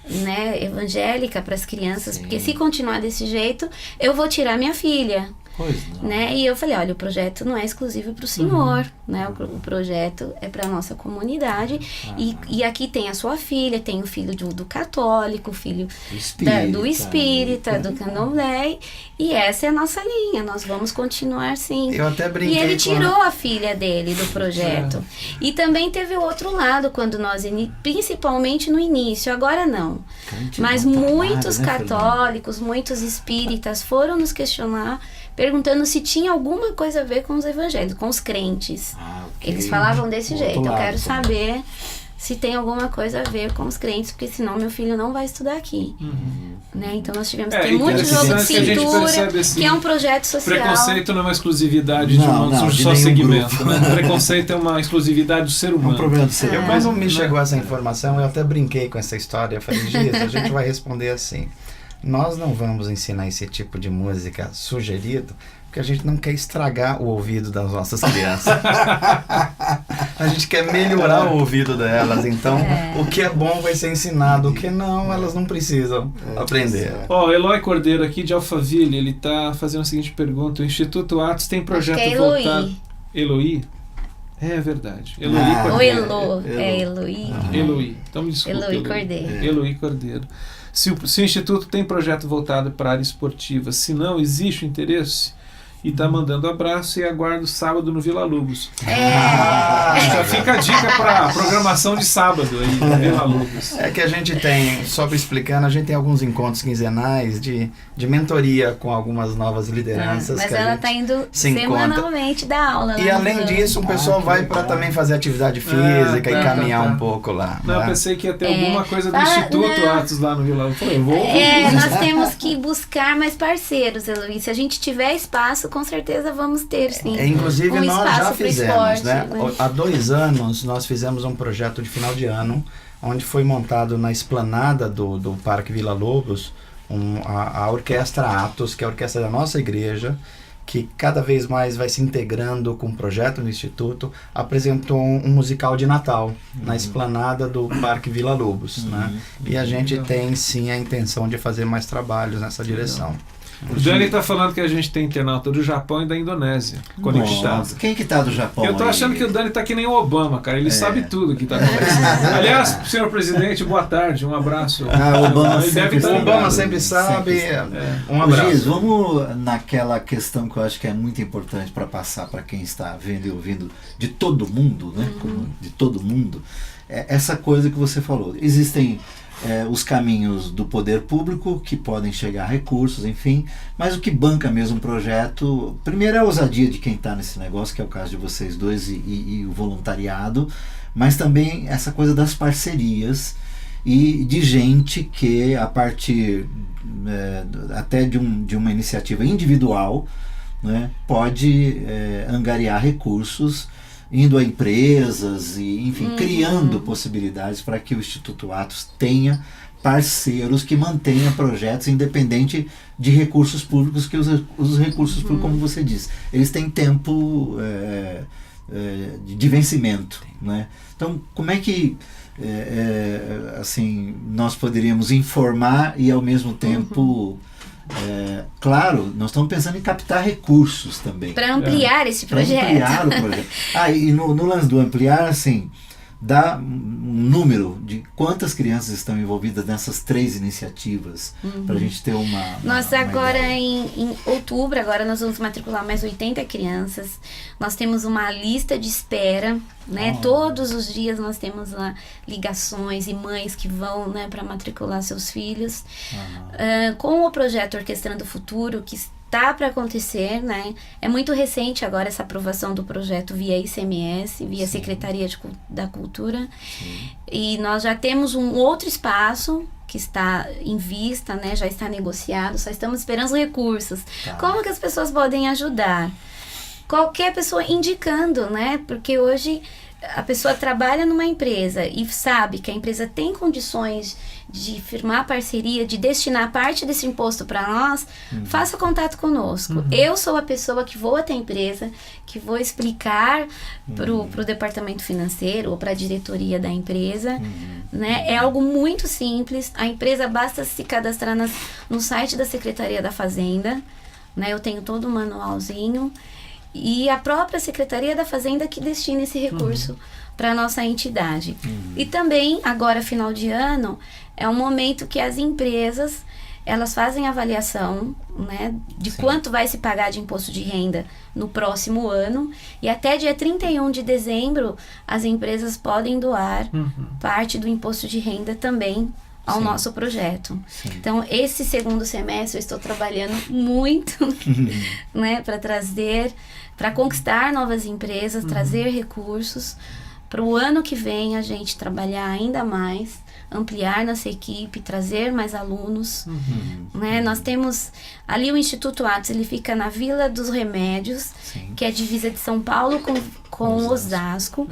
né, evangélica para as crianças, Sim. porque se continuar desse jeito, eu vou tirar minha filha. Pois não. Né? E eu falei, olha, o projeto não é exclusivo para o senhor, né? O projeto é para a nossa comunidade. E aqui tem a sua filha, tem o filho do católico, o filho do espírita, do candomblé. E essa é a nossa linha, nós vamos continuar sim. Eu até brinquei E ele com tirou a filha dele do projeto. E também teve o outro lado, quando nós, principalmente no início, agora não. Mas muitos católicos, muitos espíritas foram nos questionar, perguntando se tinha alguma coisa a ver com os evangélicos, com os crentes. Okay. Eles falavam desse Outro jeito, eu lado quero também. saber se tem alguma coisa a ver com os crentes, porque senão meu filho não vai estudar aqui. Né? Então nós tivemos que ter muito jogo de interessante que a gente cintura, percebe, assim, que é um projeto social. Preconceito não é uma exclusividade de de só nenhum segmento. grupo. Né? Preconceito é uma exclusividade do ser É um humano. problema do ser humano. Quando me chegou essa informação, eu até brinquei com essa história. Eu falei, Giz, a gente vai responder assim. Nós não vamos ensinar esse tipo de música sugerido, porque a gente não quer estragar o ouvido das nossas crianças. A gente quer melhorar o ouvido delas. Então, o que é bom vai ser ensinado, o que não, elas não precisam aprender. Ó, Eloy Cordeiro aqui de Alphaville, ele tá fazendo a seguinte pergunta: o Instituto Atos tem projeto Acho que é voltado... Eloy? É verdade. Eloy Ah. Ou Cordeiro. Elo, é Eloy. Eloy. Então me desculpe. Eloy Cordeiro. Eloy Cordeiro. Se o Instituto tem projeto voltado para a área esportiva, se não existe o interesse, e tá mandando abraço e aguardo sábado no Vila Lobos. Já fica a dica para programação de sábado aí no Vila Lobos. É que a gente tem, só para explicando, a gente tem alguns encontros quinzenais de mentoria com algumas novas lideranças. Mas que a ela gente tá indo se encontra. semanalmente dar aula. E lá no além Vila. disso, o pessoal vai para também fazer atividade física e caminhar um pouco lá. Não, eu né? pensei que ia ter alguma coisa do Ah, Instituto não. Atos lá no Vila Lobos. Eu vou. Nós temos que buscar mais parceiros, Eloy. Se a gente tiver espaço, com certeza vamos ter, sim. Inclusive, um nós já espaço pro fizemos, esporte, né? né? Há 2 anos, nós fizemos um projeto de final de ano, onde foi montado na esplanada do Parque Vila Lobos a Orquestra Atos, que é a orquestra da nossa igreja, que cada vez mais vai se integrando com o projeto no Instituto, apresentou um musical de Natal na esplanada do Parque Vila Lobos, né? E a gente tem, sim, a intenção de fazer mais trabalhos nessa direção. O Dani tá falando que a gente tem internauta do Japão e da Indonésia conectado. Nossa, quem que tá do Japão? Eu tô aí? achando que o Dani tá que nem o Obama, cara. Ele sabe tudo que tá acontecendo. Aliás, senhor presidente, boa tarde, um abraço. O Obama Ele deve sempre estar O sabe. ligado. Obama sempre sabe. Um Ô, abraço. Giz, vamos naquela questão que eu acho que é muito importante para passar para quem está vendo e ouvindo de todo mundo, né? De todo mundo. Essa coisa que você falou. Existem os caminhos do poder público que podem chegar a recursos, enfim, mas o que banca mesmo o projeto, primeiro é a ousadia de quem está nesse negócio, que é o caso de vocês dois, e o voluntariado, mas também essa coisa das parcerias e de gente que, a partir até de uma iniciativa individual, né, pode angariar recursos, indo a empresas e, enfim, criando possibilidades para que o Instituto Atos tenha parceiros que mantenham projetos independente de recursos públicos, que os recursos públicos, como você disse, eles têm tempo de vencimento, né? Então, como é que assim, nós poderíamos informar e ao mesmo tempo claro, nós estamos pensando em captar recursos também. Para ampliar esse Para projeto. ampliar o projeto. E no lance do ampliar, assim, dá um número de quantas crianças estão envolvidas nessas 3 iniciativas, para a gente ter uma Nós uma agora ideia. em outubro, agora nós vamos matricular mais 80 crianças. Nós temos uma lista de espera, né? Todos os dias nós temos lá ligações e mães que vão, né, para matricular seus filhos. Com o projeto Orquestrando o Futuro, que tá para acontecer, né? É muito recente agora essa aprovação do projeto via ICMS, via Sim. Secretaria da Cultura. Sim. E nós já temos um outro espaço que está em vista, né? Já está negociado, só estamos esperando os recursos. Tá. Como que as pessoas podem ajudar? Qualquer pessoa indicando, né? Porque hoje a pessoa trabalha numa empresa e sabe que a empresa tem condições de firmar parceria, de destinar parte desse imposto para nós, faça contato conosco. Eu sou a pessoa que vou até a empresa, que vou explicar pro departamento financeiro ou para a diretoria da empresa. Né? É algo muito simples. A empresa basta se cadastrar no site da Secretaria da Fazenda. Né? Eu tenho todo o manualzinho. E a própria Secretaria da Fazenda que destina esse recurso para a nossa entidade. E também, agora, final de ano, é um momento que as empresas, elas fazem avaliação, né, de quanto vai se pagar de imposto de renda no próximo ano. E até dia 31 de dezembro, as empresas podem doar parte do imposto de renda também ao nosso projeto. Então, esse segundo semestre eu estou trabalhando muito, né, para conquistar novas empresas, trazer recursos, para o ano que vem a gente trabalhar ainda mais, ampliar nossa equipe, trazer mais alunos. Né? Nós temos ali o Instituto Atos, ele fica na Vila dos Remédios, que é a divisa de São Paulo com Osasco.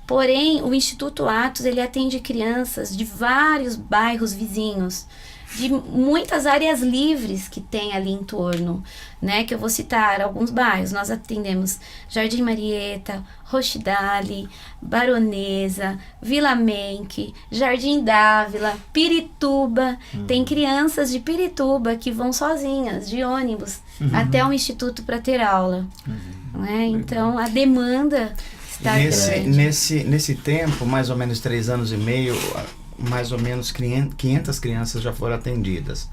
Porém, o Instituto Atos, ele atende crianças de vários bairros vizinhos, de muitas áreas livres que tem ali em torno, né? Que eu vou citar alguns bairros. Nós atendemos Jardim Marieta, Rochdale, Baronesa, Vila Menck, Jardim Dávila, Pirituba. Tem crianças de Pirituba que vão sozinhas, de ônibus, até o Instituto para ter aula. Né? Então, a demanda está grande. Nesse tempo, mais ou menos 3 anos e meio, mais ou menos 500 crianças já foram atendidas.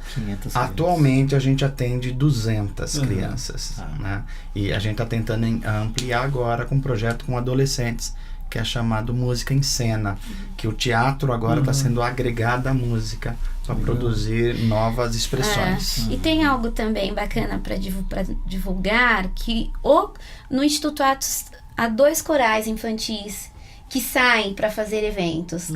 Atualmente a gente atende 200 crianças. Né? E a gente está tentando ampliar agora com um projeto com adolescentes, que é chamado Música em Cena, que o teatro agora está sendo agregado à música para produzir novas expressões. E tem algo também bacana para divulgar, que no Instituto Atos há 2 corais infantis que saem para fazer eventos,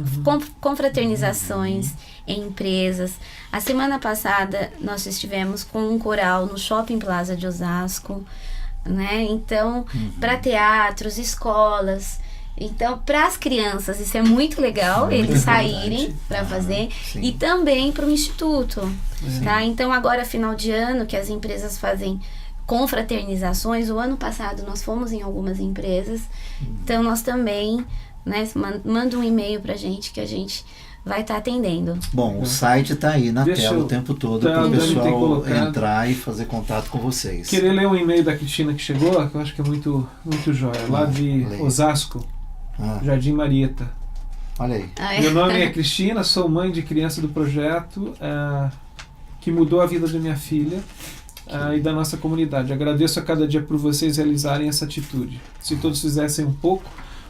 confraternizações em empresas. A semana passada nós estivemos com um coral no Shopping Plaza de Osasco, né? Então, para teatros, escolas. Então, para as crianças, isso é muito legal, eles saírem para fazer. E também para o Instituto. Tá? Então, agora, final de ano, que as empresas fazem confraternizações. O ano passado nós fomos em algumas empresas. Então, nós também, né, manda um e-mail pra gente que a gente vai estar atendendo. Bom, o site está aí na tela o tempo todo para o pessoal entrar e fazer contato com vocês. Querer ler um e-mail da Cristina que chegou, que eu acho que é muito, muito jóia. Lá de Osasco, Jardim Marieta. Olha aí. Meu nome é Cristina, sou mãe de criança do projeto que mudou a vida da minha filha. E da nossa comunidade. Agradeço a cada dia por vocês realizarem essa atitude. Se todos fizessem um pouco,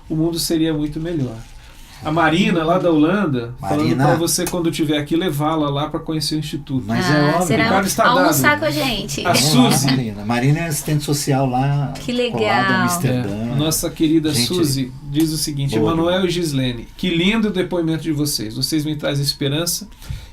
o mundo seria muito melhor. A Marina, lá da Holanda, falando para você, quando estiver aqui, levá-la lá para conhecer o Instituto. Mas é óbvio. Será almoçar com a gente. A Suzy. Marina é assistente social lá. Que legal. Em Amsterdã. Nossa querida Suzy diz o seguinte: Emanuel e Gislene, que lindo o depoimento de vocês. Vocês me trazem esperança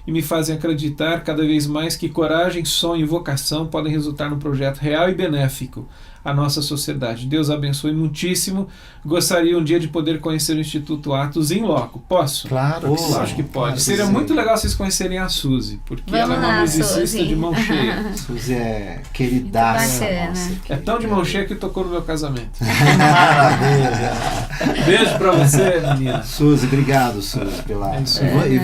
e me fazem acreditar cada vez mais que coragem, sonho e vocação podem resultar num projeto real e benéfico à nossa sociedade. Deus abençoe muitíssimo. Gostaria um dia de poder conhecer o Instituto Atos em loco. Posso? Claro. Acho que pode. Seria muito legal vocês conhecerem a Suzy, porque ela é uma musicista de mão cheia. Suzy é queridaça nossa. É tão de mão cheia que tocou no meu casamento. Maravilha. Beijo pra você, menina. Suzy, obrigado, Suzy, pela... E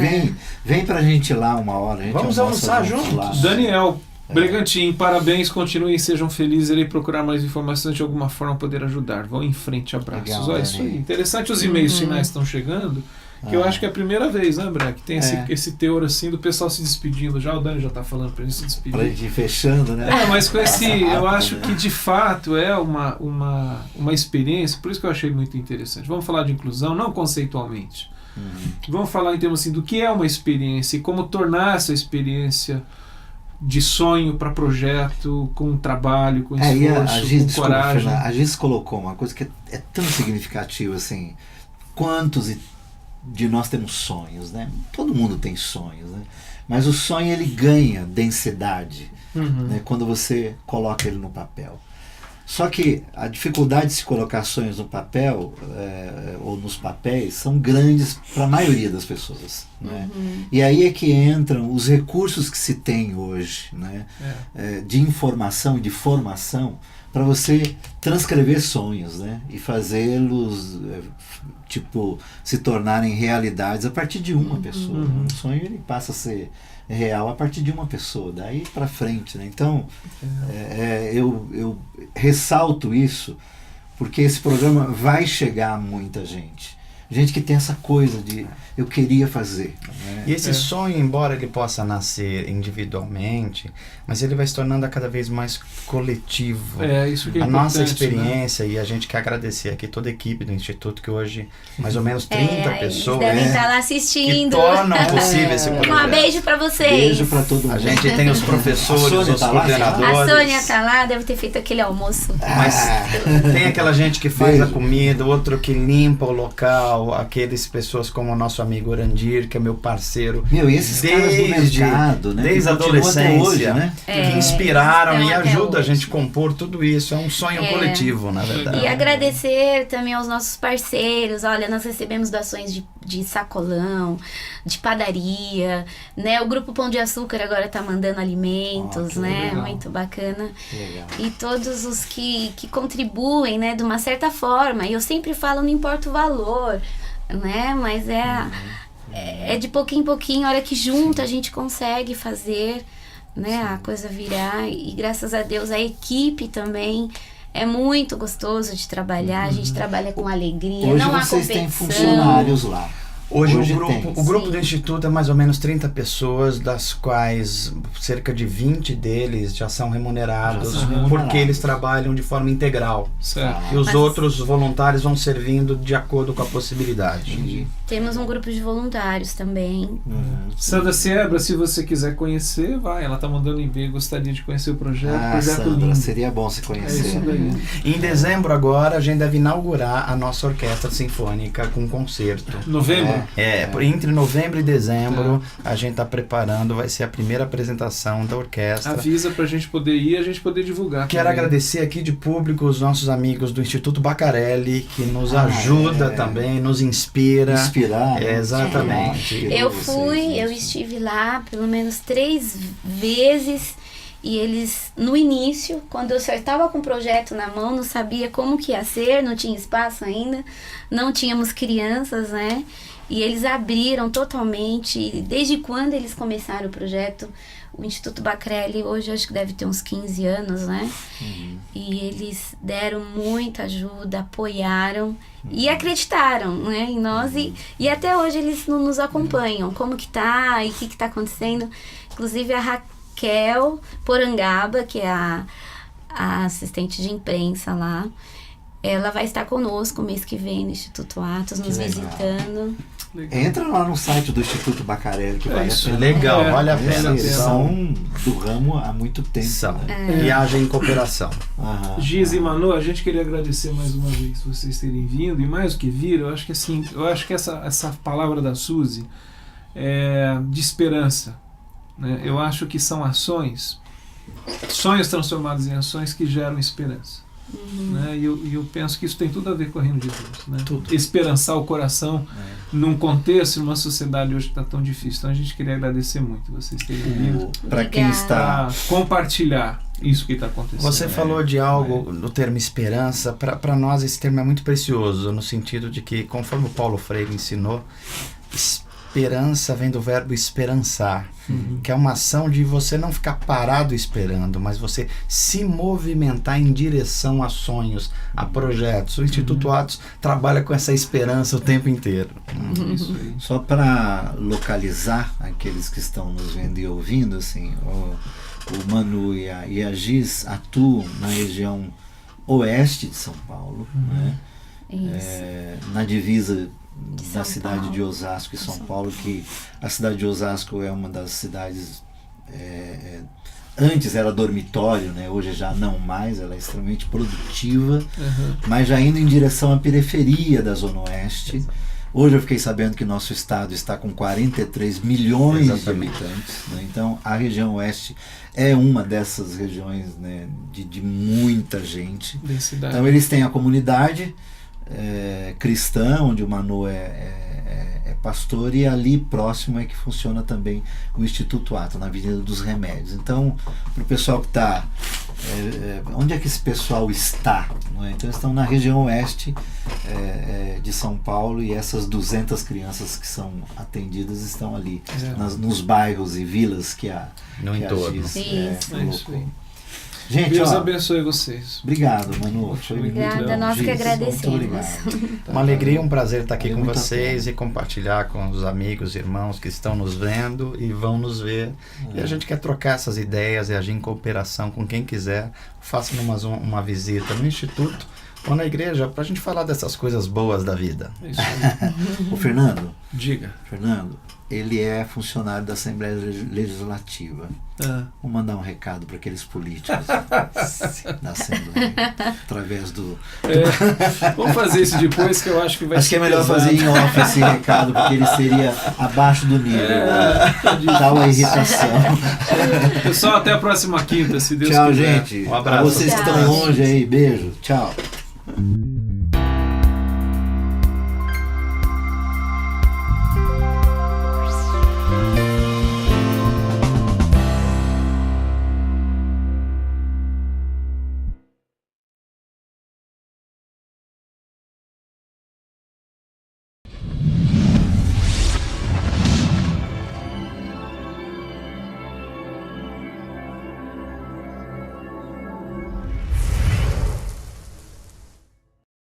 vem pra gente lá uma hora. A gente vamos almoçar juntos. Lá. Daniel Bregantin, parabéns, continuem, sejam felizes. Irei procurar mais informações, de alguma forma poder ajudar. Vão em frente, abraços. Legal, olha isso aí. Interessante, os e-mails finais estão chegando, que eu acho que é a primeira vez, né, André, que tem esse teor assim do pessoal se despedindo. Já o Dani já está falando para gente se despedir. Pra gente ir fechando, né? Mas com esse, eu acho que de fato é uma experiência, por isso que eu achei muito interessante. Vamos falar de inclusão, não conceitualmente. Vamos falar em termos assim do que é uma experiência e como tornar essa experiência de sonho para projeto, com trabalho, com E a esforço, Giz, com desculpa, coragem. Fernanda, a Giz colocou uma coisa que é tão significativa, assim, quantos de nós temos sonhos, né? Todo mundo tem sonhos, né? Mas o sonho, ele ganha densidade, né? Quando você coloca ele no papel. Só que a dificuldade de se colocar sonhos no papel, ou nos papéis, são grandes para a maioria das pessoas, né? E aí é que entram os recursos que se tem hoje, né? De informação e de formação, para você transcrever sonhos, né? E fazê-los se tornarem realidades a partir de uma pessoa. Um sonho, ele passa a ser real a partir de uma pessoa, daí para frente, né? Então eu ressalto isso porque esse programa vai chegar a muita gente que tem essa coisa de eu queria fazer, né? E esse sonho, embora ele possa nascer individualmente, mas ele vai se tornando cada vez mais coletivo. Isso que é a nossa importante, experiência, né? E a gente quer agradecer aqui toda a equipe do Instituto, que hoje mais ou menos 30 pessoas eles devem estar lá que assistindo. tornam possível esse projeto. Um beijo para vocês. Beijo para todo mundo. A gente tem os professores, os tá lá, coordenadores. A Sônia tá lá, deve ter feito aquele almoço. Mas tem aquela gente que faz a comida, outro que limpa o local, aqueles pessoas como o nosso amigo Orandir, que é meu parceiro. E esses caras do mercado, né? Desde a que continuam até adolescência, hoje, né? que inspiraram e até ajudam a hoje. gente a compor tudo isso. É um sonho coletivo, na verdade. E agradecer também aos nossos parceiros. Olha, nós recebemos doações de sacolão, de padaria, né? O Grupo Pão de Açúcar agora tá mandando alimentos, né? legal. Muito bacana. Legal. E todos os que contribuem, né? De uma certa forma. E eu sempre falo, não importa o valor, né? Mas é de pouquinho em pouquinho, a hora que junta a gente consegue fazer, né? A coisa virar. E graças a Deus a equipe também é muito gostoso de trabalhar. A gente trabalha com alegria, Hoje não há vocês têm competição. funcionários lá. Hoje tem. o grupo Sim. do Instituto é mais ou menos 30 pessoas, das quais cerca de 20 deles já são remunerados, Já são remunerados. porque eles trabalham de forma integral. Certo. E os Mas- outros voluntários vão servindo de acordo com a possibilidade. Temos um grupo de voluntários também. Sandra Siebra, se você quiser conhecer, vai. Ela tá mandando e-mail, gostaria de conhecer o projeto. Projeto Sandra, lindo. seria bom se É conhecer. isso daí. Em dezembro agora a gente deve inaugurar a nossa orquestra sinfônica com concerto. Novembro? Entre novembro e dezembro a gente está preparando, vai ser a primeira apresentação da orquestra. Avisa pra gente poder ir e a gente poder divulgar. Quero também. agradecer aqui de público os nossos amigos do Instituto Bacarelli, que nos ajuda também, nos inspira. Inspirar. né? Exatamente. Inspirou Eu vocês, fui, né? eu estive lá pelo menos 3 vezes e eles, no início, quando eu só estava com o projeto na mão, não sabia como que ia ser, não tinha espaço ainda, não tínhamos crianças, né? E eles abriram totalmente, desde quando eles começaram o projeto, o Instituto Bacarelli hoje acho que deve ter uns 15 anos, né? E eles deram muita ajuda, apoiaram e acreditaram, né, em nós e até hoje eles nos acompanham, como que tá e o que tá acontecendo. Inclusive a Raquel Porangaba, que é a assistente de imprensa lá, ela vai estar conosco mês que vem no Instituto Atos, nos legal. visitando. Legal. Entra lá no site do Instituto Bacarelli, que vale a isso. pena. Legal, vale a pena. Eles são do ramo há muito tempo. São. Né? E agem em cooperação. Aham. Giz e Manu, a gente queria agradecer mais uma vez vocês terem vindo e mais do que vir, eu acho que assim, essa palavra da Suzy é de esperança, né? Eu acho que são ações, sonhos transformados em ações que geram esperança. Né? E eu penso que isso tem tudo a ver com o reino de Deus, né? Tudo. Esperançar o coração num contexto, numa sociedade hoje que está tão difícil. Então a gente queria agradecer muito vocês terem vindo Para quem Obrigada. está. para compartilhar isso que está acontecendo. Você falou de algo no termo esperança. Para nós esse termo é muito precioso, no sentido de que, conforme o Paulo Freire ensinou, esperança vem do verbo esperançar, que é uma ação de você não ficar parado esperando, mas você se movimentar em direção a sonhos, a projetos. O Instituto Atos trabalha com essa esperança o tempo inteiro. Isso aí. Só para localizar aqueles que estão nos vendo e ouvindo, assim, o Manu e a Giz atuam na região oeste de São Paulo, né? Isso. Na divisa De da São cidade Paulo. de Osasco e São Paulo, que a cidade de Osasco é uma das cidades antes era dormitório, né? Hoje já não mais, ela é extremamente produtiva, Uhum. mas já indo em direção à periferia da Zona Oeste. Hoje eu fiquei sabendo que nosso estado está com 43 milhões Exatamente. de habitantes, né? Então a região oeste é uma dessas regiões, né, de muita gente. Densidade. Então eles têm a comunidade cristã, onde o Manu é pastor, e ali próximo é que funciona também o Instituto Ato, na Avenida dos Remédios. Então, para o pessoal que está... onde é que esse pessoal está? Não é? Então, eles estão na região oeste de São Paulo, e essas 200 crianças que são atendidas estão ali, nos bairros e vilas que a entorno. Giz, Isso. É isso colocou. aí. Gente, Deus ó, abençoe vocês. obrigado, Manu. Foi muito Obrigada, legal. nós que Giz, agradecemos. muito obrigado. Uma alegria, um prazer estar aqui Valeu com muito a vocês pena. e compartilhar com os amigos, irmãos que estão nos vendo e vão nos ver. E a gente quer trocar essas ideias e agir em cooperação com quem quiser. Faça-nos uma visita no Instituto ou na igreja para a gente falar dessas coisas boas da vida. É isso aí. O Fernando, Diga. ele é funcionário da Assembleia Legislativa. Vou mandar um recado para aqueles políticos da Assembleia, através do... Vamos fazer isso depois, que eu acho que vai Acho que ser é melhor pesado. fazer em off esse recado, porque ele seria abaixo do nível. Tal a irritação. Pessoal, até a próxima quinta, se Deus Tchau, quiser. gente. Um abraço. Pra vocês que estão Tchau. longe aí, beijo. Tchau.